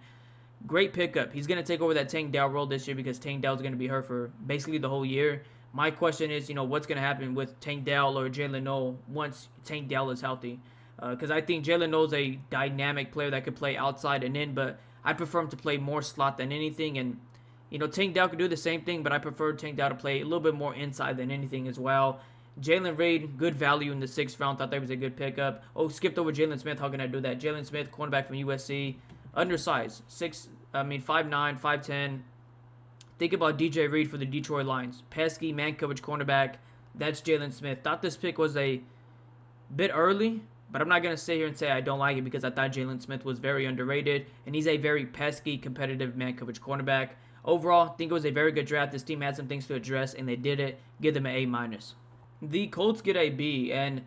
Great pickup. He's going to take over that Tank Dell role this year because Tank Dell's going to be hurt for basically the whole year. My question is, what's going to happen with Tank Dell or Jalen Noel once Tank Dell is healthy? Because I think Jalen Noel's a dynamic player that could play outside and in, but I prefer him to play more slot than anything. And, Tank Dell could do the same thing, but I prefer Tank Dell to play a little bit more inside than anything as well. Jalen Reed, good value in the 6th round. Thought that was a good pickup. Oh, skipped over Jalen Smith. How can I do that? Jalen Smith, cornerback from USC. Undersized. 5'9", 5'10". Think about DJ Reed for the Detroit Lions. Pesky, man coverage cornerback. That's Jalen Smith. Thought this pick was a bit early, but I'm not going to sit here and say I don't like it because I thought Jalen Smith was very underrated, and he's a very pesky, competitive man coverage cornerback. Overall, I think it was a very good draft. This team had some things to address, and they did it. Give them an A-. The Colts get a B, and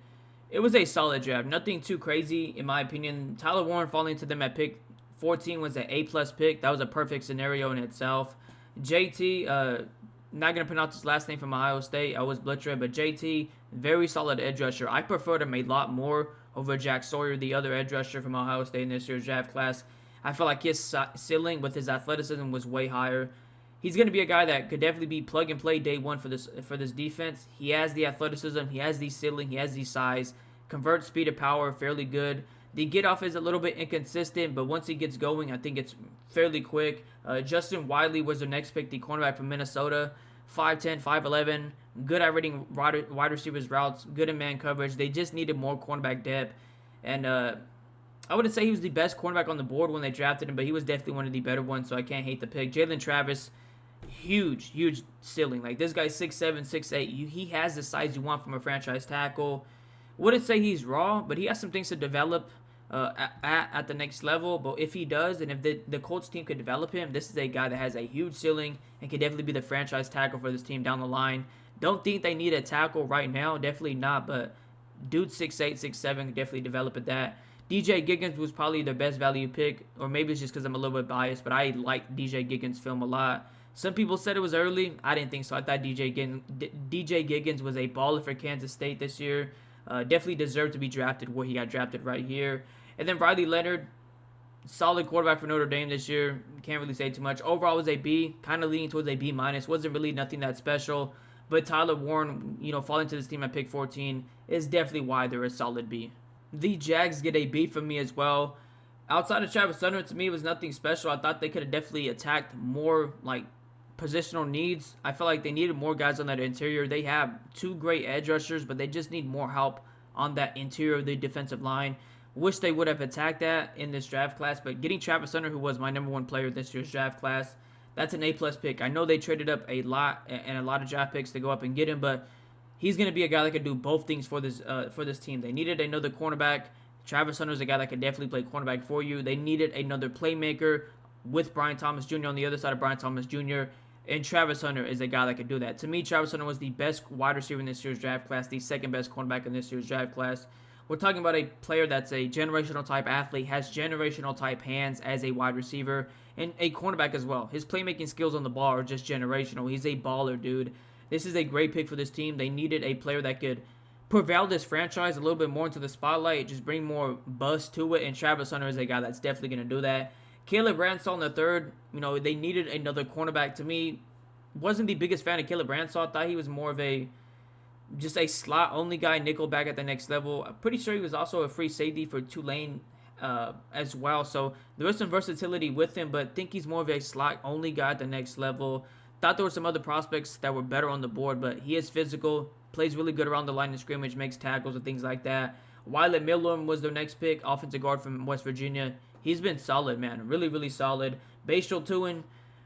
it was a solid draft. Nothing too crazy, in my opinion. Tyler Warren falling to them at pick 14 was an A-plus pick. That was a perfect scenario in itself. JT, not going to pronounce his last name from Ohio State. I was butchered, but JT, very solid edge rusher. I preferred him a lot more over Jack Sawyer, the other edge rusher from Ohio State in this year's draft class. I felt like his ceiling with his athleticism was way higher. He's going to be a guy that could definitely be plug and play day one for this defense. He has the athleticism, he has the ceiling, he has the size. Converts speed to power fairly good. The get off is a little bit inconsistent, but once he gets going, I think it's fairly quick. Justin Wiley was their next pick, the cornerback from Minnesota. 5'10", 5'11", good at reading wide receivers routes, good in man coverage. They just needed more cornerback depth. And I wouldn't say he was the best cornerback on the board when they drafted him, but he was definitely one of the better ones, so I can't hate the pick. Jalen Travis, huge ceiling. Like, this guy's 6'7", 6'8". He has the size you want from a franchise tackle. Wouldn't say he's raw, but he has some things to develop. at the next level. But if he does, and if the Colts team could develop him, this is a guy that has a huge ceiling and could definitely be the franchise tackle for this team down the line. Don't think they need a tackle right now, definitely not. But dude, 6'8", 6'7", could definitely develop at that. DJ Giggins was probably their best value pick, or maybe it's just because I'm a little bit biased, but I like DJ Giggins' film a lot. Some people said it was early. I didn't think so. I thought DJ Giggins was a baller for Kansas State this year. Definitely deserved to be drafted where he got drafted right here. And then Riley Leonard, solid quarterback for Notre Dame this year. Can't really say too much. Overall was a B, kind of leaning towards a B minus. Wasn't really nothing that special. But Tyler Warren, falling to this team at pick 14 is definitely why they're a solid B. The Jags get a B from me as well. Outside of Travis Hunter, to me, it was nothing special. I thought they could have definitely attacked more positional needs. I felt like they needed more guys on that interior. They have two great edge rushers, but they just need more help on that interior of the defensive line. Wish they would have attacked that in this draft class, but getting Travis Hunter, who was my number one player this year's draft class, that's an A-plus pick. I know they traded up a lot and a lot of draft picks to go up and get him, but he's going to be a guy that could do both things for this team. They needed another cornerback. Travis Hunter is a guy that could definitely play cornerback for you. They needed another playmaker with Brian Thomas Jr. on the other side of Brian Thomas Jr., and Travis Hunter is a guy that could do that. To me, Travis Hunter was the best wide receiver in this year's draft class, the second best cornerback in this year's draft class. We're talking about a player that's a generational type athlete, has generational type hands as a wide receiver, and a cornerback as well. His playmaking skills on the ball are just generational. He's a baller, dude. This is a great pick for this team. They needed a player that could propel this franchise a little bit more into the spotlight, just bring more buzz to it, and Travis Hunter is a guy that's definitely going to do that. Caleb Bransall in the third, they needed another cornerback. To me, wasn't the biggest fan of Caleb Bransall. I thought he was more of just a slot-only guy, nickel back at the next level. I'm pretty sure he was also a free safety for Tulane as well. So there was some versatility with him, but I think he's more of a slot-only guy at the next level. Thought there were some other prospects that were better on the board, but he is physical, plays really good around the line of scrimmage, makes tackles and things like that. Wyatt Millam was their next pick, offensive guard from West Virginia. He's been solid, man. Really, really solid. Bashal Tuin,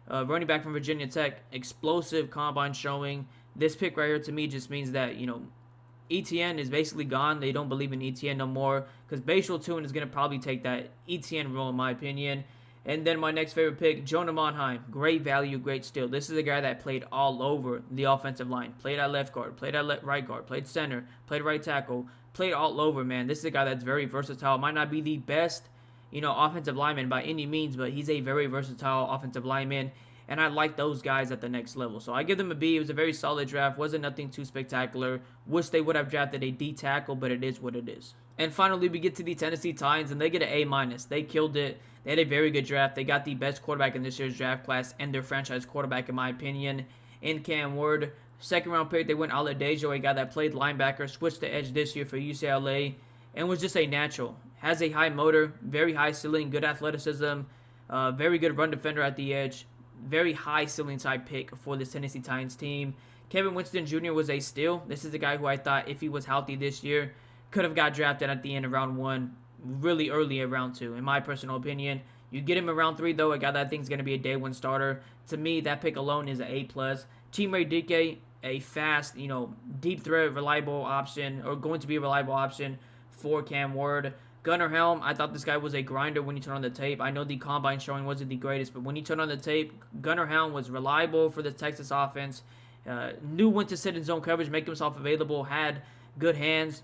running back from Virginia Tech, explosive combine showing. This pick right here to me just means that, ETN is basically gone. They don't believe in ETN no more because Bashal Tuin is going to probably take that ETN role in my opinion. And then my next favorite pick, Jonah Monheim. Great value, great steal. This is a guy that played all over the offensive line. Played at left guard, played at right guard, played center, played right tackle, played all over, man. This is a guy that's very versatile. Might not be the best, offensive lineman by any means, but he's a very versatile offensive lineman. And I like those guys at the next level. So I give them a B. It was a very solid draft. Wasn't nothing too spectacular. Wish they would have drafted a D tackle, but it is what it is. And finally, we get to the Tennessee Titans, and they get an A-. They killed it. They had a very good draft. They got the best quarterback in this year's draft class and their franchise quarterback, in my opinion, in Cam Ward. Second-round pick, they went Aladejo, a guy that played linebacker, switched to edge this year for UCLA, and was just a natural. Has a high motor, very high ceiling, good athleticism, very good run defender at the edge. Very high ceiling type pick for this Tennessee Titans team. Kevin Winston Jr. was a steal. This is a guy who I thought, if he was healthy this year, could have got drafted at the end of round 1, really early in round 2, in my personal opinion. You get him in round 3, though, a guy that I think is going to be a day 1 starter. To me, that pick alone is an A+. Chimere Dike, a fast, deep threat, reliable option, or going to be a reliable option for Cam Ward. Gunnar Helm, I thought this guy was a grinder when he turned on the tape. I know the combine showing wasn't the greatest, but when he turned on the tape, Gunnar Helm was reliable for the Texas offense. Knew when to sit in zone coverage, make himself available, had good hands,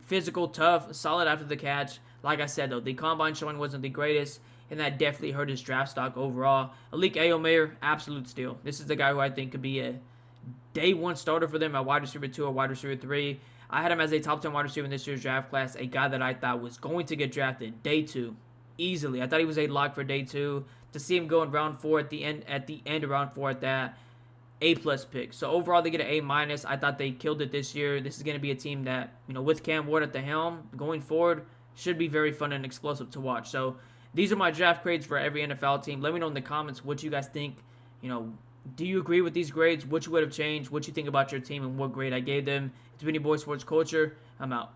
physical, tough, solid after the catch. Like I said, though, the combine showing wasn't the greatest, and that definitely hurt his draft stock overall. Alik Ayomair, absolute steal. This is the guy who I think could be a day 1 starter for them at wide receiver 2 or wide receiver 3. I had him as a top 10 wide receiver in this year's draft class, a guy that I thought was going to get drafted day 2 easily. I thought he was a lock for day 2. To see him go in round 4 at the end of round 4 at that, A+ pick. So overall, they get an A-. I thought they killed it this year. This is going to be a team that, with Cam Ward at the helm going forward, should be very fun and explosive to watch. So these are my draft grades for every NFL team. Let me know in the comments what you guys think. Do you agree with these grades? What you would have changed? What you think about your team and what grade I gave them? It's been your boy Sports Culture. I'm out.